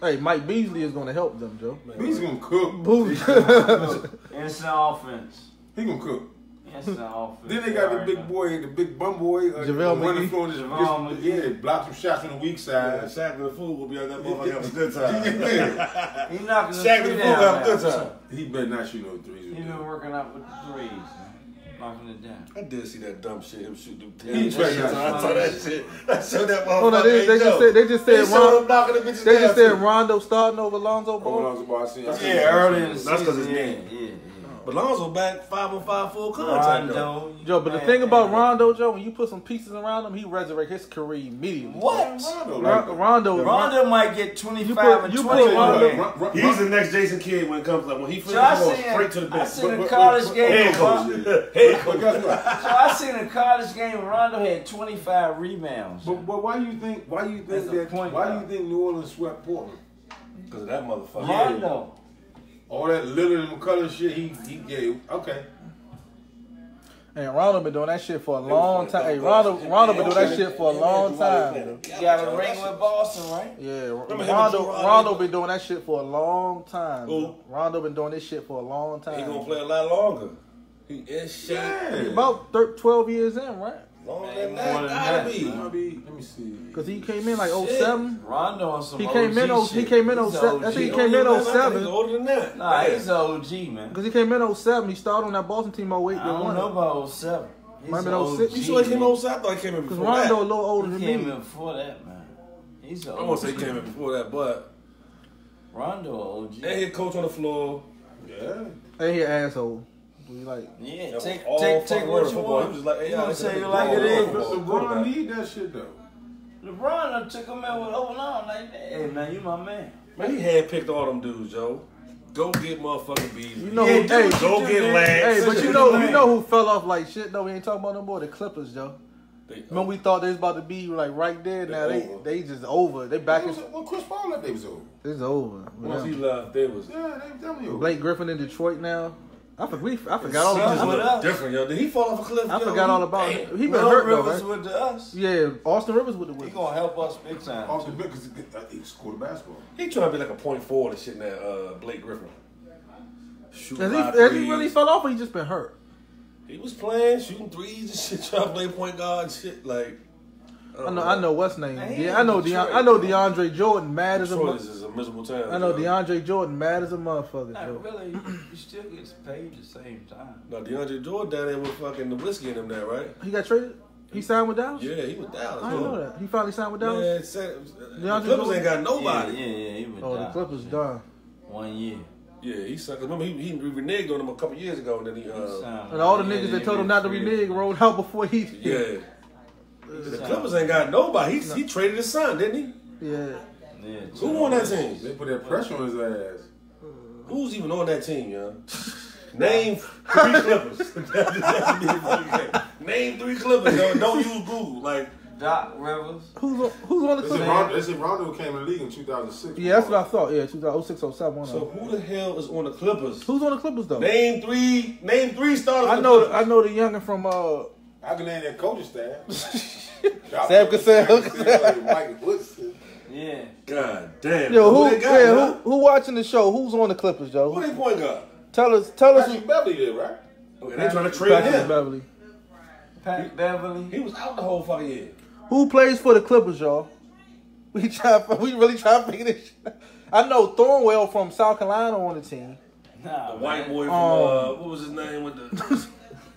Hey, Mike Beasley is going to help them, Joe. Beasley going to cook. Instant offense. He going to cook. Instant offense. Then they got the big boy, the big bum boy. JaVale McGee. Yeah, block some shots on the weak side. Yeah, Shaq and the Fool will be on that motherfucker having a good time. He knocking the Shaq and the Fool having a good time. He better not shoot no threes. He been working out with the threes. Knocking it down. I did see that dumb shit. Him shoot them. I saw that shit. I showed that motherfucker. Hold on, they just said Rondo starting over Lonzo Ball. Yeah, early in the season. That's because his name. Yeah. But Lonzo back 5-on-5 full contact, though. Joe, but the thing about Rondo, Joe, when you put some pieces around him, he resurrects his career immediately. What? Rondo might get 25 and 20. He's the next Jason Kidd when it comes like when he finishes straight to the bench. I seen a college game. So I seen a college game. Rondo had 25 rebounds. But why you think New Orleans swept Portland? Because of that motherfucker. Rondo. All that Lillard and McCullough shit, he gave. Okay. And Rondo been doing that shit for a long time. Hey, Rondo been doing that shit for a long time. You got a ring with Boston, right? Yeah, Rondo been doing that shit for a long time. Who? Rondo been doing this shit for a long time. He gonna play a lot longer. He in shape. Yeah. He about 12 years in, right? Longer than that. Gotta be. Let me see. Cause he came in like 07. Rondo on some He came in 07. I think he came in 07. He's older than that. Nah, he's an OG, man. Cause he came in 07. He started on that Boston team 08. I don't know about 07. Might have been 06. You sure he came in 07? I thought he came in Cause before that. Rondo a little older than He me. came in before that, man. He's an OG. I won't say he came in before that, but Rondo OG. and he coach on the floor. Yeah. And he an asshole. We like. Yeah, take fucking what you football. want. He was like, hey, You y'all, gonna say this it is like ball, it is. ball, LeBron need that shit though. LeBron done took him in with open arm like that. Hey man, you my man. Man, he handpicked all them dudes, Joe. Go get motherfucking Beasley. You know, Yeah, hey, go get Lance. hey, but you know who fell off like shit though? We ain't talking about no more. The Clippers, Joe. Remember we thought they was about to be like right there. Now they just over. They back. When Chris Paul left, they was over. It's over. Once he left, they was. Yeah, they definitely over. Blake Griffin in Detroit now. I forgot all He just about look us. different, yo. Did he fall off a cliff? I yo? forgot all about it. He been Will hurt though, Rivers right? with us. Yeah, Austin Rivers with the He Wizards. gonna help us big time. Off the bench because he scored the basketball. He trying to be like a point forward and shit now, Blake Griffin. Has he really fell off or he just been hurt? He was playing, shooting threes and shit, trying to play point guard and shit. Like, I know what's name. Yeah, I know DeAndre Jordan mad as a Detroit is a miserable town. I know DeAndre Jordan mad as a motherfucker. Not really. You still get paid at the same time. No, DeAndre Jordan down there with fucking the whiskey in him there, right? He got traded? He signed with Dallas? Yeah, he was Dallas. I didn't know that. He finally signed with Dallas? Yeah, the Clippers ain't got nobody. Yeah, he was the Clippers done. 1 year. Yeah, he sucked. Remember, he reneged on him a couple years ago, and then he and all the niggas that told him not to renege rolled out before he... Yeah. The Clippers ain't got nobody. He traded his son, didn't he? Yeah. Who on that team? They put that pressure on his ass. Who's even on that team, yo? Name 3 Clippers. Name 3 Clippers, yo. Don't use Google. Like Doc Rivers. Who's on the Clippers? They said Rondo came in the league in 2006. Yeah, that's what I thought. Yeah, 2006, 07. So who the hell is on the Clippers? Who's on the Clippers though? Name three starters. I know the youngin from I can name that coaching staff. Sam Cassell. Mike Woodson. Yeah. God damn. Yo, who watching the show? Who's on the Clippers, Joe? Who they point guard? Tell us. Patrick Beverly did, right? Okay, they trying to trade him. Beverly. Pat Beverly. He was out the whole fucking year. Who plays for the Clippers, y'all? We really try to figure this shit out. I know Thornwell from South Carolina on the team. Nah, the white boy from what was his name with the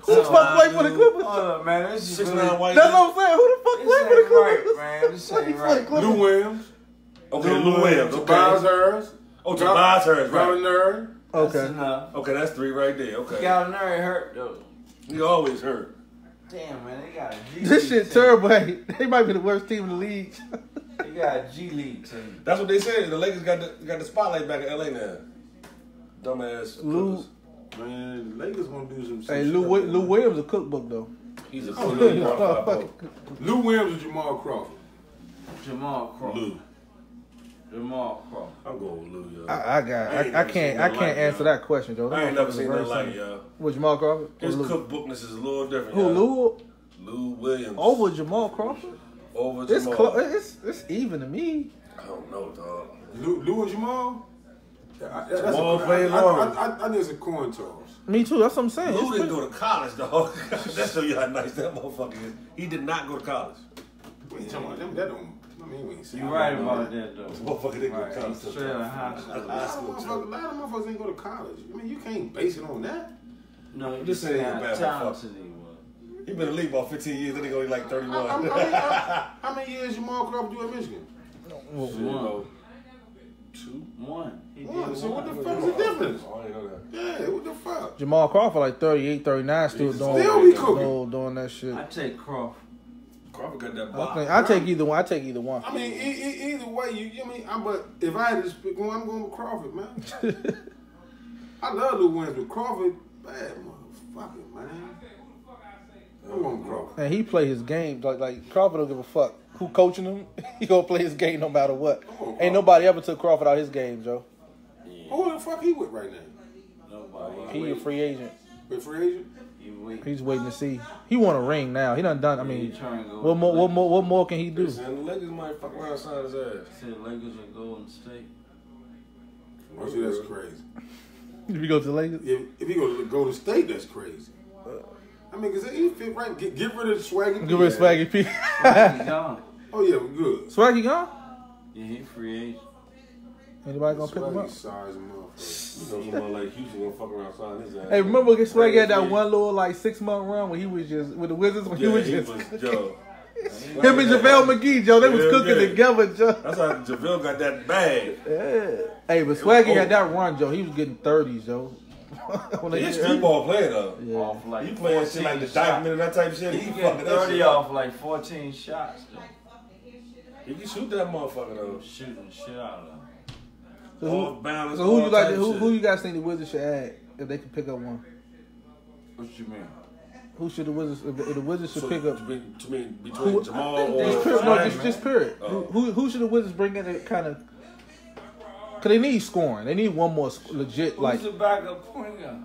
who the fuck played for the Clippers? Man, this is 6'9" white. That's what I'm saying. Who the fuck played for the Clippers? Right, man. This ain't right. Lou Williams. Okay, Lou Williams. Tobias Harris. Oh, Tobias Harris, right. Gallinari. Okay. Okay, that's 3 right there. Okay. Gallinari hurt though. He always hurt. Damn, man, they got a G This League shit team. terrible. Hey, they might be the worst team in the league. They got a G League team. That's what they said. The Lakers got the spotlight back in LA now. Dumbass. Lou. Man, the Lakers gonna do some shit. Hey, Lou Williams a cookbook though. He's a Lou Williams or Jamal Crawford? Jamal Crawford. Lou. Jamal Crawford. I'm going with Lou, yo. I can't answer that question, Joe. I ain't never seen nothing like it, yo. With Jamal Crawford? His cookbookness is a little different. Who, yo. Lou Williams. Over Jamal Crawford? Over Jamal. It's even to me. I don't know, dog. Lou and Jamal? Jamal played long. I think it's a coin toss. Me too, that's what I'm saying. Lou didn't go to college, dog. That show you how nice that motherfucker is. He did not go to college. We ain't talking about them. That don't. I mean, we ain't saying. You right about that though. Motherfucker didn't go to college. Straight out of high school. A lot of motherfuckers ain't go to college. I mean, you can't base it on that. No, you just saying how bad talented he was. He been in the league about 15 years, then he go like 31. How many years Jamal Crawford do at Michigan? 1. 2? 1. He did 1. So what the one. fuck's the difference? Oh, I didn't know that. Yeah, what the fuck? Jamal Crawford like 38, 39 still doing that shit. I take Crawford. Crawford got that box. I take either one. I mean, either way, but if I had to pick one, I'm going with Crawford, man. I love Lou Williams, but Crawford, bad motherfucker, man. I'm going with Crawford. And he play his game like Crawford don't give a fuck who coaching him. He gonna play his game no matter what. Ain't nobody ever took Crawford out his game, Joe. Yeah. Who the fuck he with right now? Nobody. He a free agent. With free agent? He's waiting to see. He want a ring now. He done. I mean, what more can he do? The Lakers might fuck around and sign his ass. Said Lakers or Golden State. Oh, see, that's crazy. If you go to the Lakers, if he go to Golden State, that's crazy. I mean, because he fit right. Get rid of Swaggy P. Get rid of Swaggy P. Swaggy gone. Oh yeah, we're good. Swaggy gone? Yeah, he free agent. Anybody gonna pick him up? Size someone like Houston gonna fuck around sign his ass. Hey, remember Swaggy had that one little like 6-month run when he was just with the Wizards when he was just Joe. him and JaVale McGee, Joe, they was cooking together, Joe. That's how JaVale got that bag. Yeah. Hey, but Swaggy had that run, Joe. He was getting 30s, Joe. He's a street ball player though. Yeah. Off like he playing shit like the Diamond and that type of shit. He getting 30 off like 14 shots though. He can shoot that motherfucker though. Shooting the shit out of him. So who you like? Who you guys think the Wizards should add if they could pick up one? What you mean? Who should the Wizards? If the Wizards should pick up? Between Jamal or just period. Who should the Wizards bring in to kind of? Cause they need scoring. They need one more legit. Who's the backup point guard?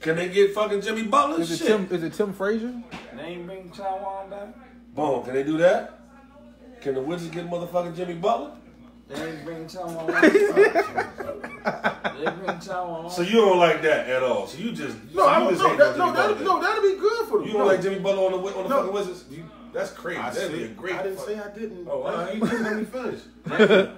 Can they get fucking Jimmy Butler? Is it Tim Frazier? They ain't bring Taiwan back. Boom. Can they do that? Can the Wizards get motherfucking Jimmy Butler? They ain't bring Taiwan. They bring Taiwan. So you don't like that at all? So you just that'd be good for them. You don't like Jimmy Butler on the fucking Wizards? That's crazy. That'd be a great. I didn't say I didn't. Oh, all right. You didn't let me finish. That'd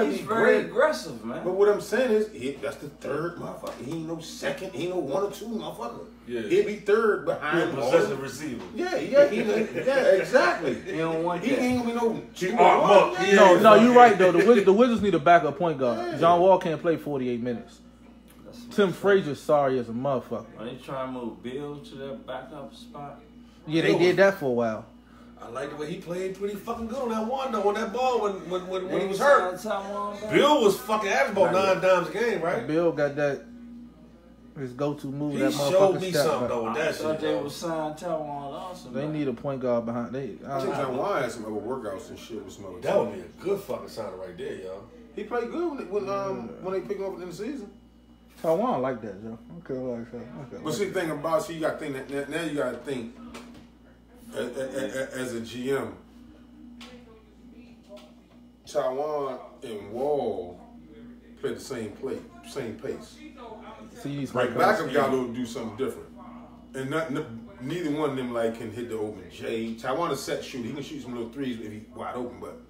He's be very great. aggressive, man. But what I'm saying is, that's the third motherfucker. He ain't no second. He ain't no 1 or 2 motherfucker. Yeah. He'll be third behind. Possessive receiver. Yeah, exactly. He don't want He that. ain't gonna be no. No, you're right though. The Wizards need a backup point guard. John Wall can't play 48 minutes. Tim Frazier's sorry as a motherfucker. Are they trying to move Bill to that backup spot? Yeah, they did that for a while. I like the way he played pretty fucking good on that one though, on that ball when he was hurt. Bill was fucking average about 9 dimes a game, right? Bill got that his go-to move. He that motherfucker showed me step something back. though with that I thought shit. they Though. was signed Taiwan Lawson. They need a point guard behind. I think John Wall had some other workouts and shit with some other That would be a good fucking sign right there, y'all. He played good when they picked him up in the season. Taiwan like that, Joe. Okay, like that. But see, the thing about you got to think that now you got to think as a GM. Taiwan and Wall play the same pace. So you need Right, backup got to do something different, and neither one of them like can hit the open J. Taiwan is set shooter. He can shoot some little threes if he's wide open, but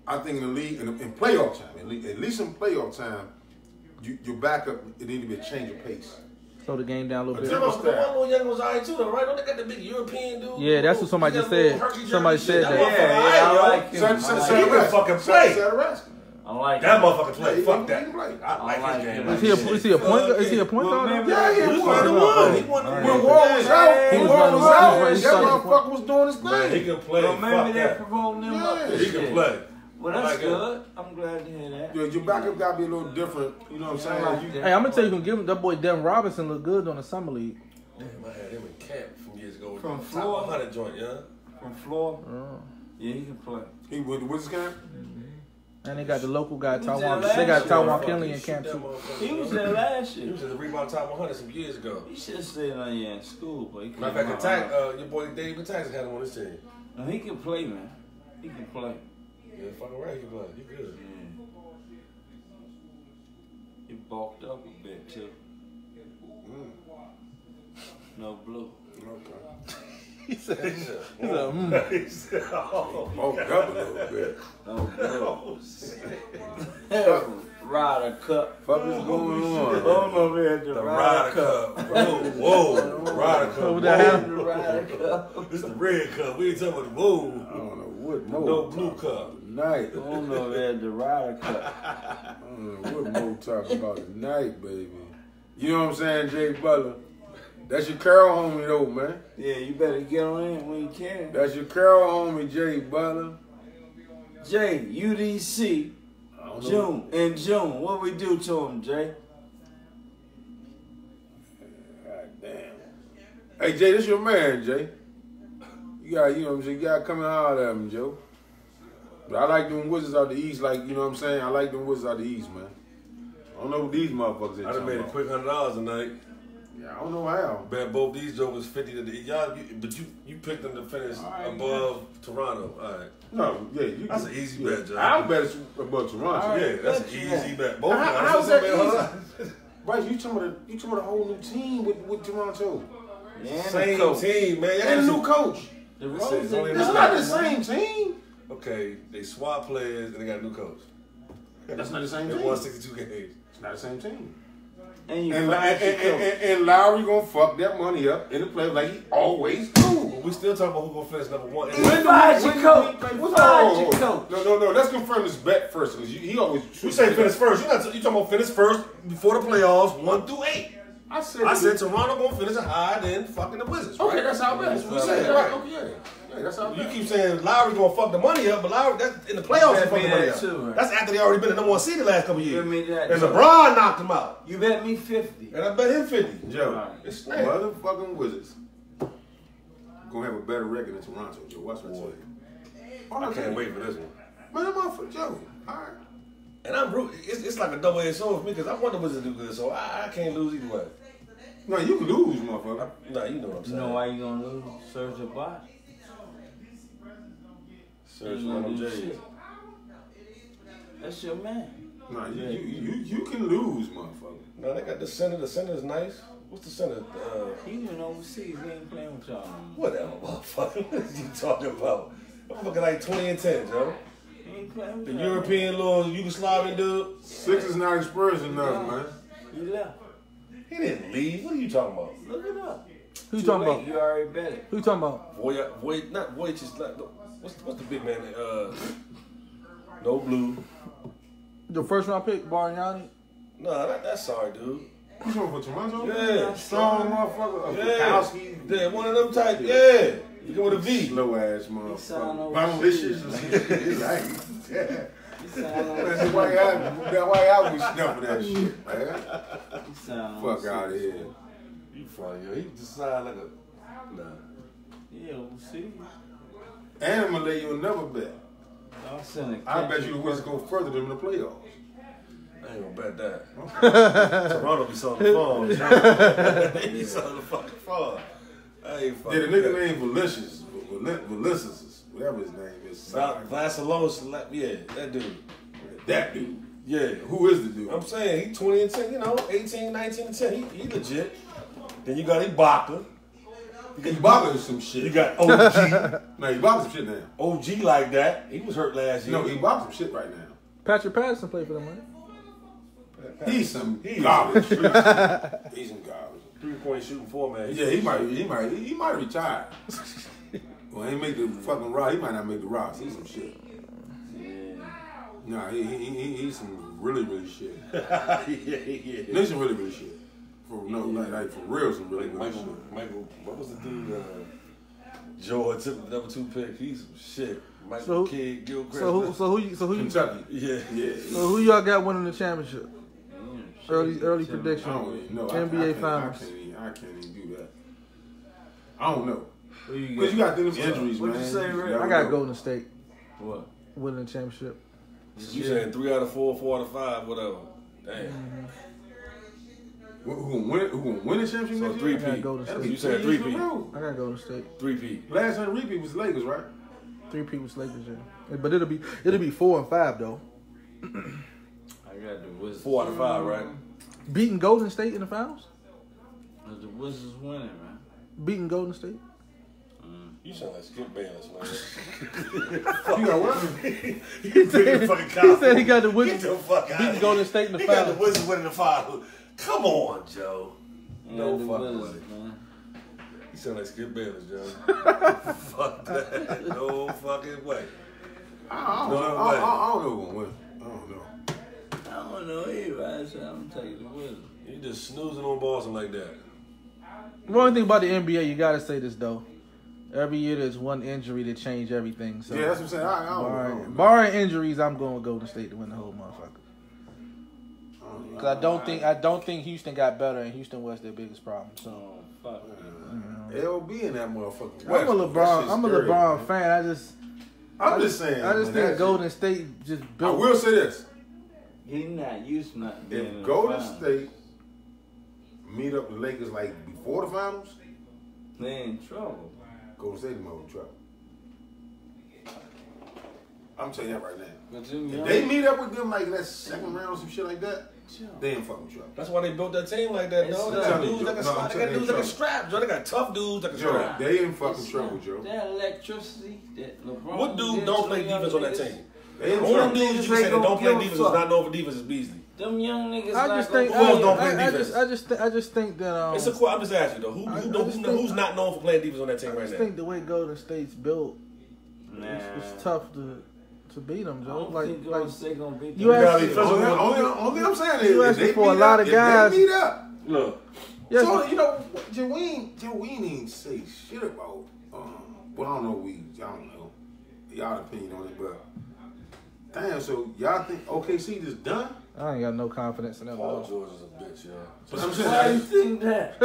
I think in the league in playoff time, at least in playoff time, your backup it need to be a change of pace. Slow the game down a little bit. The one little young was alright too, though, right? Don't they got the big European dude? Yeah, that's what somebody just said. Somebody said that. Yeah, I like him. He can fucking play. I like That him. motherfucker play. Fuck that. I like his game. Is he a point guard? Yeah, He won. When Wall was out, He was that running- motherfucker was doing his Man, he thing. can play. Remember Fuck they that. promoting him up. He can play. Well, I that's like good. I'm glad to hear that. Your backup got to be a little different. You know what I'm Yeah, I like saying? that. Hey, I'm gonna tell you, give him that boy Devin Robinson look good on the summer league. Damn, I had him in camp from years ago. From Top Florida? 100 joint, yeah. From Florida? Yeah, he can play. He went to Wizards camp. And they got the local guy, He was Taiwan. there They got last Taiwan year. Kinley in camp too. He was there last He year. was in the rebound top 100 some years ago. He should have stayed on here in school, but he couldn't. Matter of fact, your boy David Tax had him on his team. No, he can play, man. He can play. Yeah, fucking right, he can play. You good. Yeah. He bulked up a bit too. No blue. Okay. He said, He said, oh. Oh, up a little bit. No blue. Ryder Cup. Fuck is going on? Over at The Ryder Cup. Whoa. Ryder Cup. Over there. The Ryder Cup. This is the red cup. We ain't talking about the whoa. I don't know what Mo. No blue cup. Tonight. I don't know if the Ryder Cup. I don't know what Mo talking about tonight, baby. You know what I'm saying, Jay Butler? That's your Carol homie, though, man. Yeah, you better get on in when you can. That's your Carol homie, Jay Butler. Jay, UDC, in June. What we do to him, Jay? God damn. Hey, Jay, this your man, Jay. You got, you know what I'm saying, you got to come and holler at him, Joe. But I like them Wizards out the East, like, you know what I'm saying? I like them Wizards out the East, man. I don't know what these motherfuckers is. I done made a quick $100 tonight. Yeah, I don't know how. Bet both these jokers 50 to the y'all, but you picked them to finish above Toronto. All right. No, yeah, That's an easy bet, Joe. I'll bet it's above Toronto. All right. Yeah, that's an Bet you easy that. bet. Both of them. How's that easy? Bryce, you talking about a whole new team with Toronto? Yeah, Same coach. team, man. And a new coach. The That's it. It's only Rose. It's not the same team. Okay, they swap players and they got a new coach. That's not the same They team. won 62 games. It's not the same team. And you And, fired your coach. and Lowry gonna fuck that money up in the play like he always do. But we still talking about who gonna finish number one. You fired your coach. Fired your coach. No. Let's confirm this bet first. Cause he always. You say finish first. You talking about finish first before the playoffs, 1 through 8. I said Toronto gonna finish higher than fucking the Wizards. Okay, right? that's how it is. That's what we said, right? Okay, yeah, that's how it You is. keep saying Lowry gonna fuck the money up, but Lowry that's in the playoffs he bet fucked me the money that up. too, right? That's after they already been the number 1 seed the last couple years. Bet me that And too. LeBron knocked him out. You bet me 50. And I bet him 50. Joe, Right. it's motherfucking Wizards gonna have a better record than Toronto, Joe. Watch what I tell you. I can't wait for this one. Man, I'm off for Joe. All right. And I'm rooting. It's like a double-edged sword for me because I want the Wizards to do good, so I can't lose either way. No, you can lose, motherfucker. Nah, you know what I'm You saying. know why you gonna lose? Serge Ibaka. Search You on gonna them do J's. shit. That's your man. No, you can lose, motherfucker. No, they got the center. The center is nice. What's the center? He went overseas. He ain't playing with y'all no more. Whatever, motherfucker. What are you talking about? I'm fucking like 20 and 10, Joe. He ain't playing with The y'all. European little Yugoslavian dude. Sixers not experienced enough, man. He left. He didn't leave. What are you talking about? Look it up. Who you talking about? You already bet it. Who you talking about? What's the big man? No Blue. The first round pick, Bargnani. Nah, that's sorry, dude. You talking for Toronto? Yeah. Strong motherfucker. Yeah. Yeah, one of them type. Yeah. You go with a V. Slow ass motherfucker. Malicious. That's why y'all be snuffing that shit, man. Fuck out of here. You funny, yo. He just sound like a. Nah. Yeah, we'll see. And I'm gonna lay you another bet. I bet you the Wizards go further than the playoffs. I ain't gonna bet that. Toronto be selling the phone. They be selling the fucking phone. I ain't fucking. Yeah, the nigga named Valicious, whatever his name is. Vassilos, yeah, that dude. That dude. Yeah. Who is the dude? I'm saying he 20 and 10, 18, 19 and 10. He legit. Then you got Ibaka. Ibaka is some shit. You got OG. No, Ibaka some shit now. OG like that. He was hurt last year. No, Ibaka some shit right now. Patrick Patterson played for them, right? He's some garbage. He's some garbage. 3-point shooting format. Yeah, he might retire. Well, he make the fucking roster. He might not make the roster. He's some shit. Nah, he's some really shit. yeah. He's some really shit. For real, some really Michael, what was the dude? Jordan took the number 2 pick. He's some shit. Michael Kidd, Gilchrist. So who Kentucky. Yeah. So who y'all got winning the championship? Early prediction. I don't even know. NBA Finals. I can't even do that. I don't know. Because you got them injuries, man. What'd you say, Rick? I got Golden State. What? Winning the championship. You saying 3 out of 4, 4 out of 5, whatever. Damn. Who gonna win the championship? So next year? 3-peat. Golden State. You said 3-peat. I got Golden State. 3-peat. Last time repeat was Lakers, right? 3-peat was Lakers, yeah. But it'll be 4 and 5 though. I got the Wizards. 4 out of 5, right? Beating Golden State in the finals? The Wizards winning, man. Beating Golden State? You sound like Skip Bayless, man. You got what? He said he got the Wizards Get the fuck out beating Golden State in the He got finals. the Wizards winning the finals. Come on, Joe. No fucking way. Man. You sound like Skip Bayless, Joe. Fuck that. No fucking way. I don't know who gonna win. I don't know either. I said I'm taking the Wizards. You just snoozing on Boston like that. The only thing about the NBA, you gotta say this though. Every year there's one injury that change everything. So yeah, that's what I'm saying. I don't know. Barring injuries, I'm going with Golden State to win the whole motherfucker. Because I don't think Houston got better, and Houston was their biggest problem. So fuck. LB in that motherfucker. I'm a LeBron fan. I'm just saying. I just think Golden State just built. I will say this. He's not used to not being in If the Golden finals. State meet up with Lakers like before the finals, they in trouble. Golden State in trouble. I'm telling you that right now. If they meet up with them like in that second round or some shit like that, they in fucking trouble. That's why they built that team like that, though. They got dudes that can strap, Joe. They got tough dudes that can strap. They in fucking trouble, Joe. That electricity, that LeBron. What dude don't play defense on that team? They in Only trouble. dudes you can say that don't play defense is not known for defense is Beasley. Them young niggas. I just think that it's a I'm just asking though. Who's not known for playing defense on that team right now? I just think the way Golden State's built, it's tough to beat them, Joe. You asked only I'm saying is you asked for a lot of guys. They meet up. Look. Yeah, so you know, Joe didn't say shit about. Well, I don't know. I don't know y'all opinion on it, but damn. So y'all think OKC just done? I ain't got no confidence in that. Paul George is a bitch, yo. But I'm saying, why you think that? I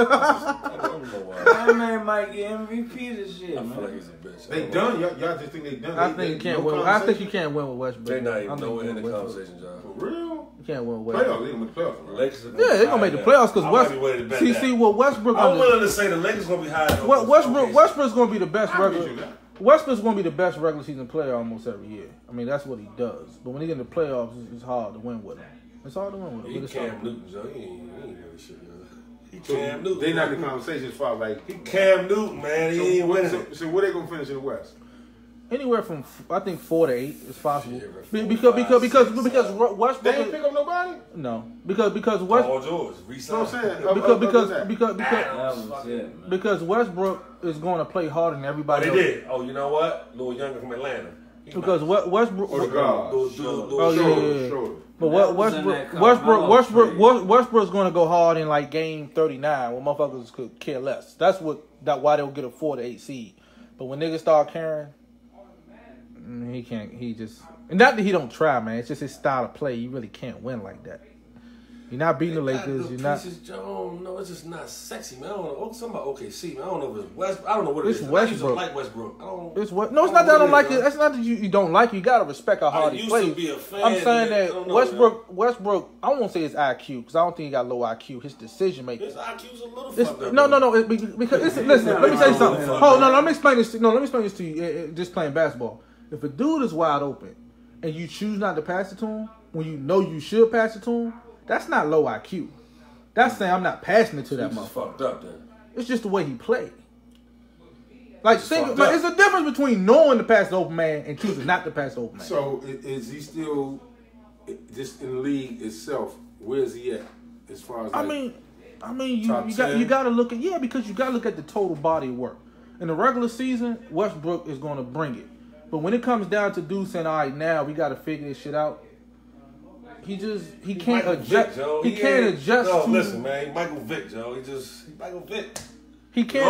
don't know why. That man might get MVP this shit, I man. feel like he's a bitch. They done? Y'all just think they done? I think you can't win. I think you can't win with Westbrook. They're not even nowhere in the conversation, John. For real? You can't win with Westbrook. Playoffs, they gonna make the playoffs. Right? Yeah, they're gonna make the playoffs because Westbrook. See what Westbrook. I'm willing to say the Lakers gonna be higher. Westbrook's gonna be the best regular. Westbrook's gonna be the best regular season player almost every year. I mean, that's what he does. But when he get in the playoffs, it's hard to win with him. It's hard to win with him. He Cam Newton, Joe. He ain't really shit, yo. He Cam Newton. They not in the conversation as far as like Cam Newton, man. He ain't winning. So where they gonna finish in the West? Anywhere from I think 4 to 8 is possible. Yeah, because Westbrook. They ain't pick up nobody. No, because Westbrook. Paul George, I'm saying because Westbrook is going to play harder than everybody. They did. Oh, you know what? Lil Younger from Atlanta. Because Westbrook. Sure. But Westbrook's going to go hard in like game 39, where motherfuckers could care less. That's why they'll get a 4 to 8 seed. But when niggas start caring, he can't. He just, and not that he don't try, man. It's just his style of play. You really can't win like that. You're not beating the Lakers. You're not. No, it's just not sexy, man. I don't know. Something about OKC, man. I don't know if it's West. I don't know what it is. Westbrook. I used to like Westbrook. It's what? No, it's not that I don't like it. That's not that you don't like it. You gotta respect how hard he plays. I'm saying that Westbrook. I won't say his IQ because I don't think he got low IQ. His decision making. His IQ's a little fucked up. No. Because listen. Let me say something. Hold on. Let me explain this. Let me explain this to you. Just playing basketball. If a dude is wide open and you choose not to pass it to him when you know you should pass it to him, that's not low IQ. That's saying I'm not passing it to that motherfucker. Fucked up then. It's just the way he played. Like, it's a difference between knowing to pass the open man and choosing not to pass the open man. So is he still just in the league itself? Where is he at as far as? You got to look at because you got to look at the total body of work. In the regular season, Westbrook is going to bring it, but when it comes down to dude saying, "All right, now we got to figure this shit out," he can't adjust. He can't adjust. No, listen, man. Michael Vick, Joe. He's Michael Vick. He can't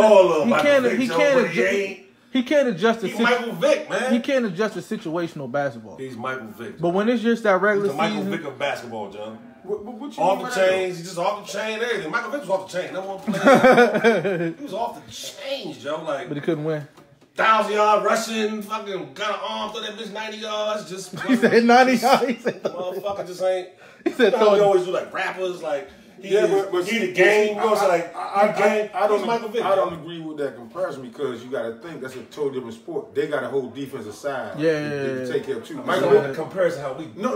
adjust He's Michael Vick, man. He can't adjust to situational basketball. He's Michael Vick. But when it's just that regular season, season, Michael Vick of basketball, John. What off the chains, he's just off the chain. Everything. Michael Vick was off the chain. No one played. He was off the chains, Joe. Like, but he couldn't win. 1,000-yard rushing, fucking got an arm, throw that bitch 90 yards. Just he said 90 yards. He said motherfucker just ain't. He said we always do like rappers, like he the game. I don't agree with that comparison because you got to think that's a totally different sport. They got a whole defensive side. Yeah. Take care of too. The comparison how we no.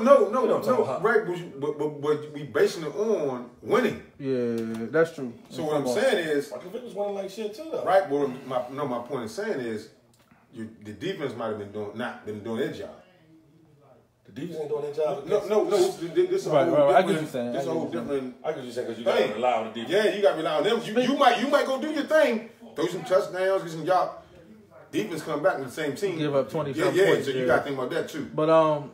Right, but we basing it on winning. Yeah, that's true. So what I'm saying is, Michael Vick was winning like shit too, though. Right. Well, my point in saying is, the defense might have been doing their job. The defense ain't doing their job. No. This right. I get you saying. This is a whole different. I get you saying because you got to rely on the defense. Yeah, you got to rely on them. You might go do your thing, throw some touchdowns, get some y'all. Defense come back with the same team. Give up 20 points. Yeah. So you got to think about that too. But I'm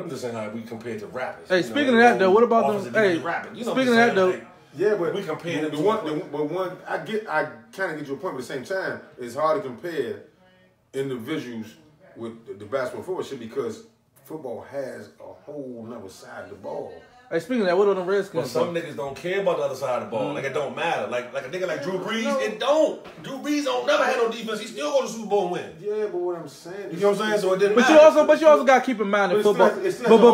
just saying how we compare to rappers. Hey, speaking of that though, what about them? Hey, speaking of that though. Yeah, but we compare the one I kind of get your point, but at the same time, it's hard to compare individuals with the basketball and football shit because football has a whole nother side of the ball. Hey, speaking of that, what are the Redskins? But some niggas don't care about the other side of the ball. Like it don't matter. Like a nigga like Drew Brees, it don't. Drew Brees don't never had no defense. He still go to the Super Bowl and win. Yeah, but what I'm saying, you know what I'm saying? So it didn't matter. But you also got to keep in mind in football.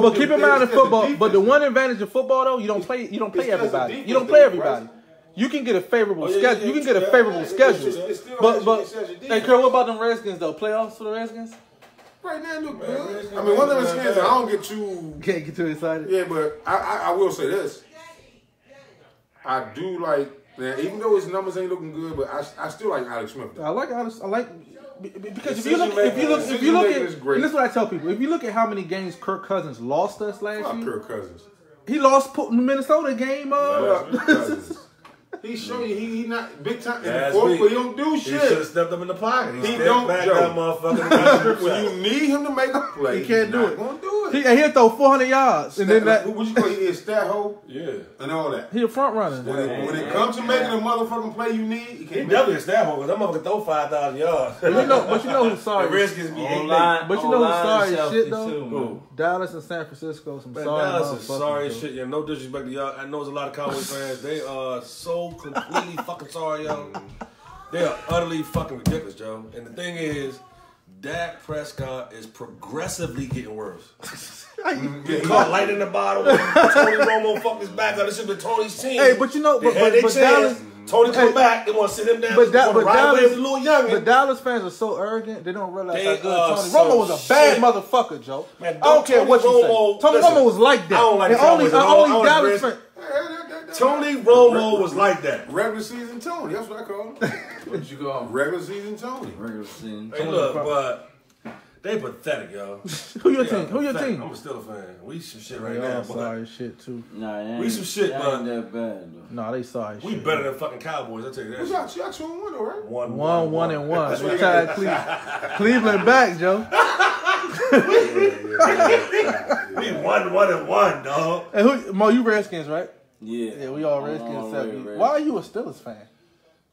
But keep in mind in football. But the one advantage of football though, you don't play everybody. You don't play everybody. You can get a favorable schedule. You can get a favorable schedule. But hey, Kerr, what about them Redskins though? Playoffs for the Redskins? Right now, look good. I mean, one of the skins, I don't get too... Can't get too excited. Yeah, but I will say this. I do like... Man, even though his numbers ain't looking good, but I still like Alex Smith. I like Alex. Because if you look at... And this is what I tell people. If you look at how many games Kirk Cousins lost us last year... Kirk Cousins. He lost the Minnesota game. He show you he not big time in the fourth, but he don't do shit. He should have stepped up in the pocket. He don't back that motherfucker. When you need him to make a play, he can't do it. Won't do it. He'll throw 400 yards, and then that. What you call he is stat hole? Yeah, and all that. He a front runner. When it comes to making a motherfucking play, you need. He definitely a stat hole because that motherfucker throw 5,000 yards. But you know who's sorry. The Redskins be but you know who's sorry as shit though. Dallas and San Francisco. Some sorry. Dallas is sorry as shit. Yeah, no disrespect to y'all. I know there's a lot of Cowboys fans. They are so completely fucking sorry, yo. They are utterly fucking ridiculous, Joe. And the thing is, Dak Prescott is progressively getting worse. He caught light in the bottle. Tony Romo fucked his back up. This should be Tony's team. Hey, but you know, but Dallas. Tony come back. They want to sit him down. But Dallas fans are so arrogant. They don't realize how good Tony Romo was a bad motherfucker, Joe. Man, I don't care what you say. Tony Romo was like that. I don't like only Dallas fans. Tony Romo was like that. Regular season Tony. That's what I call him. What you call him? Regular season Tony. Regular season. Hey, look, but they pathetic, y'all. Who your team? Who your team? I'm still a fan. We some shit right They now. all sorry as shit too. Nah, We some shit, that but ain't that bad though. No, they sorry as we shit. better than fucking Cowboys. I tell you that. Y'all 2-1 though, right? 1-1. We tied Cleveland back, Joe. We 1-1, dog. And who? Mo, you Redskins, right? Yeah. Yeah, we all Redskins. 70. Why are you a Steelers fan?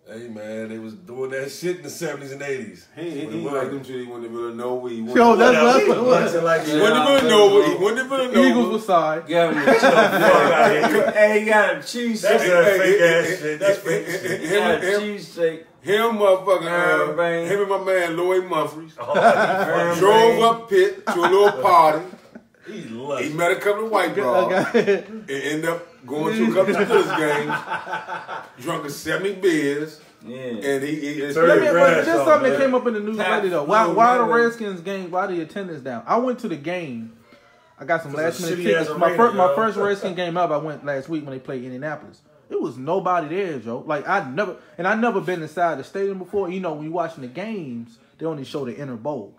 Hey man, they was doing that shit in the 70s and 80s. He like them shit. He went to Villanova. He went Yo, to that's what it was. He went to Villanova. He went to Villanova. Eagles were sorry. Got him a Hey, he got a cheese That's steak. that fake ass shit. That's fake shit. He got a cheese steak. Him, motherfucking, him and my man Lloyd Humphries drove up Pitt to a little party. He met a couple of white broads and ended up going to a couple of Steelers games, drunk 70 beers, and he there's something that came up in the news lately though. Why the Redskins game? Why the attendance down? I went to the game. I got some last minute tickets. My first Redskins game up, I went last week when they played Indianapolis. It was nobody there, Joe. Like I never been inside the stadium before. You know, when you're watching the games, they only show the inner bowl.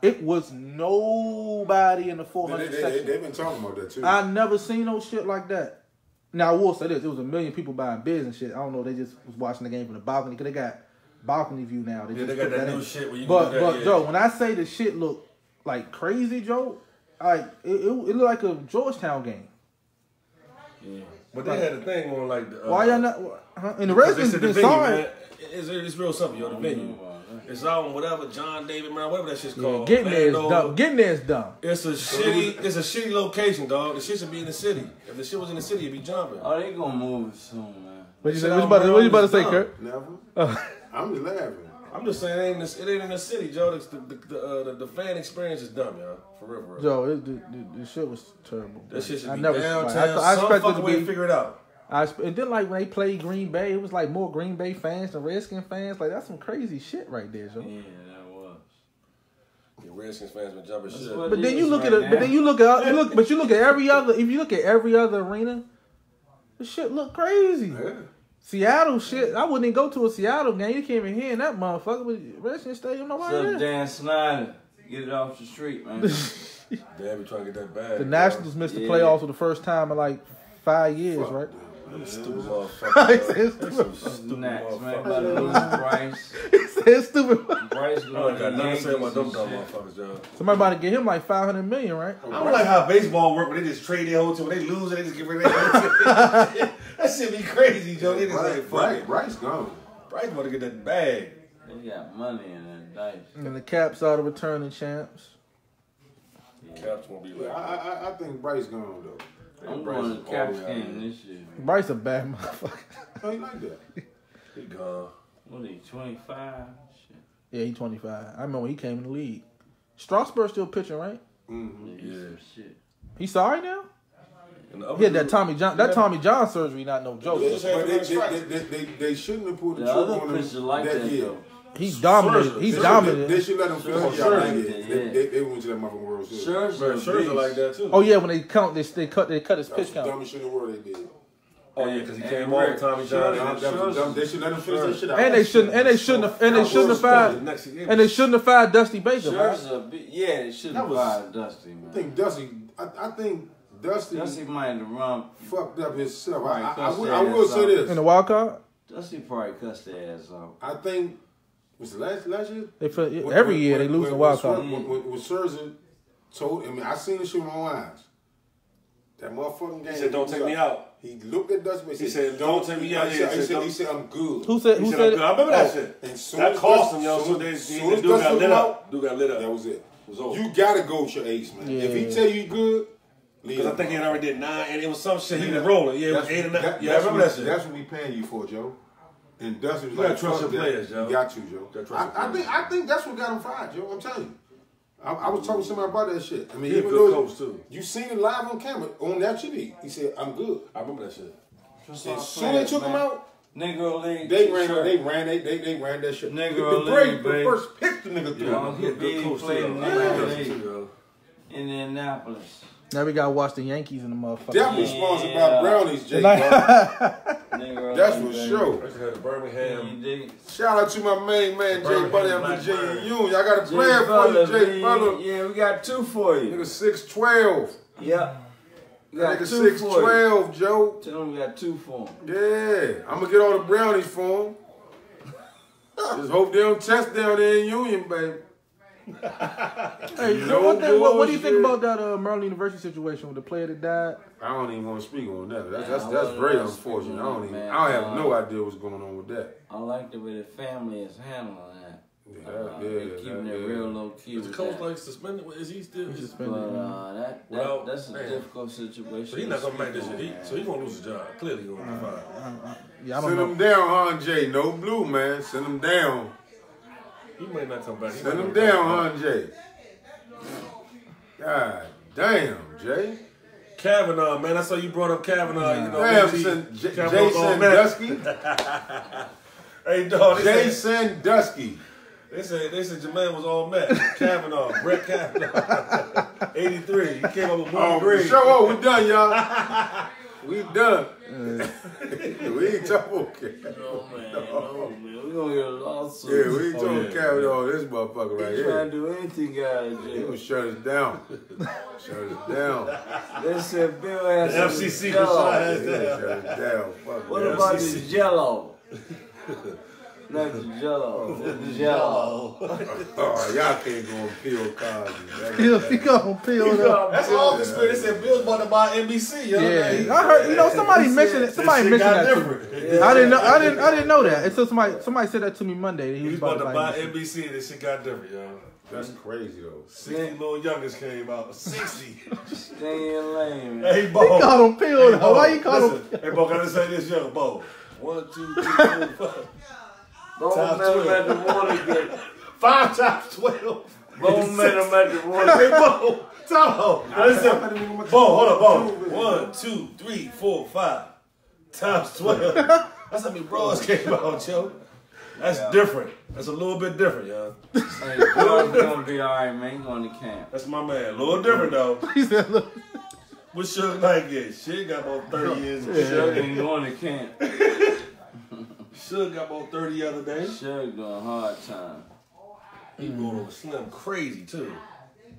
It was nobody in the 400 section. They've been talking about that too. I never seen no shit like that. Now I will say this: it was a million people buying beers and shit. I don't know. They just was watching the game from the balcony because they got balcony view now. They got that new shit where you but can do that, but Joe, when I say the shit look like crazy, Joe, like it looked like a Georgetown game. Yeah. But they had a thing on like why y'all not? And the Redskins been sorry. It's real simple, yo. The venue. It's on whatever John David, man, whatever that shit's called. Getting there is dumb. Getting there is dumb. It's a shitty location, dog. The shit should be in the city. If the shit was in the city, it'd be jumping. Oh, they gonna move it soon, man. What you about to say, Kurt? Never. I'm just laughing. I'm just saying it ain't in the city, Joe. The fan experience is dumb, y'all. For real. Joe, the shit was terrible. That shit should be downtown. I expected to be figure it out. And then like when they played Green Bay, it was like more Green Bay fans than Redskins fans. Like that's some crazy shit right there, Joe. Yeah, that was. The Redskins fans been jumping shit. But then you look at you look at every other. If you look at every other arena, the shit look crazy. Yeah. Seattle shit. I wouldn't even go to a Seattle game. You can't even hear in that motherfucker. But Redskins Stadium, nobody there. Dan Snyder, get it off the street, man. Damn, we trying to get that bag. The Nationals missed the playoffs for the first time in like 5 years, right? Stupid motherfucker. He said stupid. Stupid Next, man, motherfucker. about to lose Bryce. He said stupid. Bryce I going got to nothing to say about them Yankees dumb and shit. motherfuckers, John. Somebody about to get him like $500 million, right? I don't like how baseball work when they just trade their whole team. When they lose, they just get rid of their whole team. That shit be crazy, Joe. They just like, fuck it. Bryce gone. Bryce about to get that bag. They got money in that dice. And the Caps are the returning champs. Caps won't be like I think Bryce gone though. I'm going to the Caps game this year. Bryce a bad motherfucker. How you like that? he gone. What are you, 25? Shit. Yeah, he's 25. I remember when he came in the league. Strasburg still pitching, right? Mm-hmm. Yeah. Shit. He sorry now? And He had that Tommy John surgery, not no joke. They shouldn't have put the The trigger other on him pitcher like that, year. though. He's dominant. He's They dominant. should let him finish Sure. out that year. They went to that motherfucking World Series. Scherzer like that too. Oh yeah, when they cut his pitch That's the count. dumbest shit in the world they did. Oh yeah, because he came Rick, off Tommy John. That was dumb. They should let him finish that shit out. And they shouldn't have fired Dusty Baker, man. They shouldn't have fired Dusty, man. I think Dusty might have run. fucked up himself. Right, I will say this. In the wild card, Dusty probably cussed their ass off. I think was the last year. Every year they lose in the wild card. When Scherzer told, I mean, I seen the shit with my own eyes. That motherfucking game. He said, "Don't take me out." He looked at Dusty. He said, "Don't take me out." He said, "I'm good." Who said it? I remember that shit. And That cost him, yo. So the dude got lit up. That was it. You gotta go with your ace, man. Yeah. If he tell you good, because I think he had already did 9, and it was some shit he was rolling. Yeah, it was 8 and 9. Yeah, I remember that shit. That's what we paying you for, Joe. And Dusty was You like, gotta trust your players, Joe. You got to, Joe. I think that's what got him fired, Joe. I'm telling you. I was talking to somebody about that shit. I mean, He's a good coach too. You seen it live on camera on that TV. He said, "I'm good." I remember that shit. As soon as they took him out, Negro League. they ran that shit. Negro the break, League, the baby. first pick the nigga threw. Yeah, he Good coach played in too. Negro League. Indianapolis. Now we got to watch the Yankees in the motherfucker. Definitely sponsored by Brownies, Jay. That's for sure. Birmingham. Shout out to my main man, Jay Buddy of Virginia Union. I got a plan for you, Jay Butler. Yeah, we got 2 for you. Nigga 6'12". Yep. Nigga 6'12", Joe. Tell him we got 2 for him. Yeah. I'm going to get all the Brownies for him. Just hope they don't test down there in Union, baby. Hey, what do you think about that Maryland University situation with the player that died? I don't even want to speak on that. That's very unfortunate. I don't have no idea what's going on with that. I like the way the family is handling that. Yeah, keeping it real low key. Is the coach like suspended? Is he still suspended? But that's a difficult situation. So he's not gonna make this shit. So he's gonna lose his job. Clearly, he's gonna be fired. Send him down, Han Jay. No blue, man. Send him down. He may not come back. Send him down, Han Jay. God damn, Jay. Kavanaugh, man. I saw you brought up Kavanaugh. You know, Jason Dusky. Hey, dog. Jay Sandusky. They said Jermaine was all met. Kavanaugh, Brett Kavanaugh, 83. He came up with one grade. Show up, we done, y'all. We done. We ain't talking Kavanaugh. No, man. We gonna get a lawsuit. Yeah, we ain't talking Kavanaugh. This motherfucker right here. Trying to do anything, guys. He gonna shut us down. Shut us down. They said Bill has the FCC can shut us down. Shut us down. What about the Jello? Not the Jello. The Jello. Oh, y'all can't go on Bill Cosby. He gonna peel it up. That's all the spirit. They said Bill's about to buy NBC. Yo. Yeah, I heard. Somebody mentioned it. Somebody mentioned that to me. Yeah. I didn't know that until somebody said that to me Monday. He was about to buy NBC, and this shit got different, yo. That's crazy though. 60 little youngest came out. 60. Stay in lane. Hey, Bo. He called him Pill. Why you call him? Hey, Bo, gotta say this, yo, Bo. 1, 2, 3, 4, 5. Bone met him at the water gate. 5 times 12. Bone met him at the water gate. Hey, Bo. Tom. Listen. Bo, hold up, Bo. 1, 2, 3, 4, 5 times 12. That's how many bras came out, yo. That's different. That's a little bit different, y'all. Hey, Bill's gonna be alright, man. Going to camp. That's my man. A little different, though. He said, look. What Suge Knight get? Shit got about 30 years. Suge ain't going to camp. Suge got about 30 the other day. Suge doing hard time. He going over Slim crazy, too.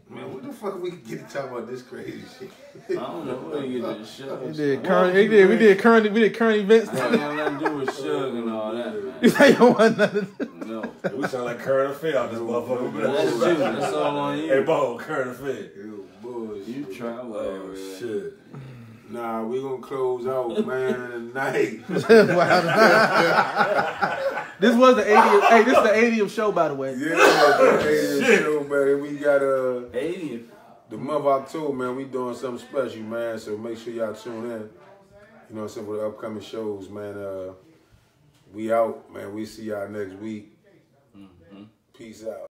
Man, what the fuck we get to talk about this crazy shit? I don't know where you get this Suge. We did current events. I ain't got nothing to do with Suge and all that, man. You say you don't want nothing. No. We sound like current affair out this motherfucker. That's you. That's all on you. Hey, Bo, current affair. You try whatever. Oh, shit. Nah, we gonna close out, man, tonight. This was the 80th. Hey, this is the 80th show, by the way. Yeah, the 80th show, man. We got 80th. The month of October, man. We doing something special, man. So make sure y'all tune in. You know what I'm saying, for the upcoming shows, man. We out, man. We see y'all next week. Peace out.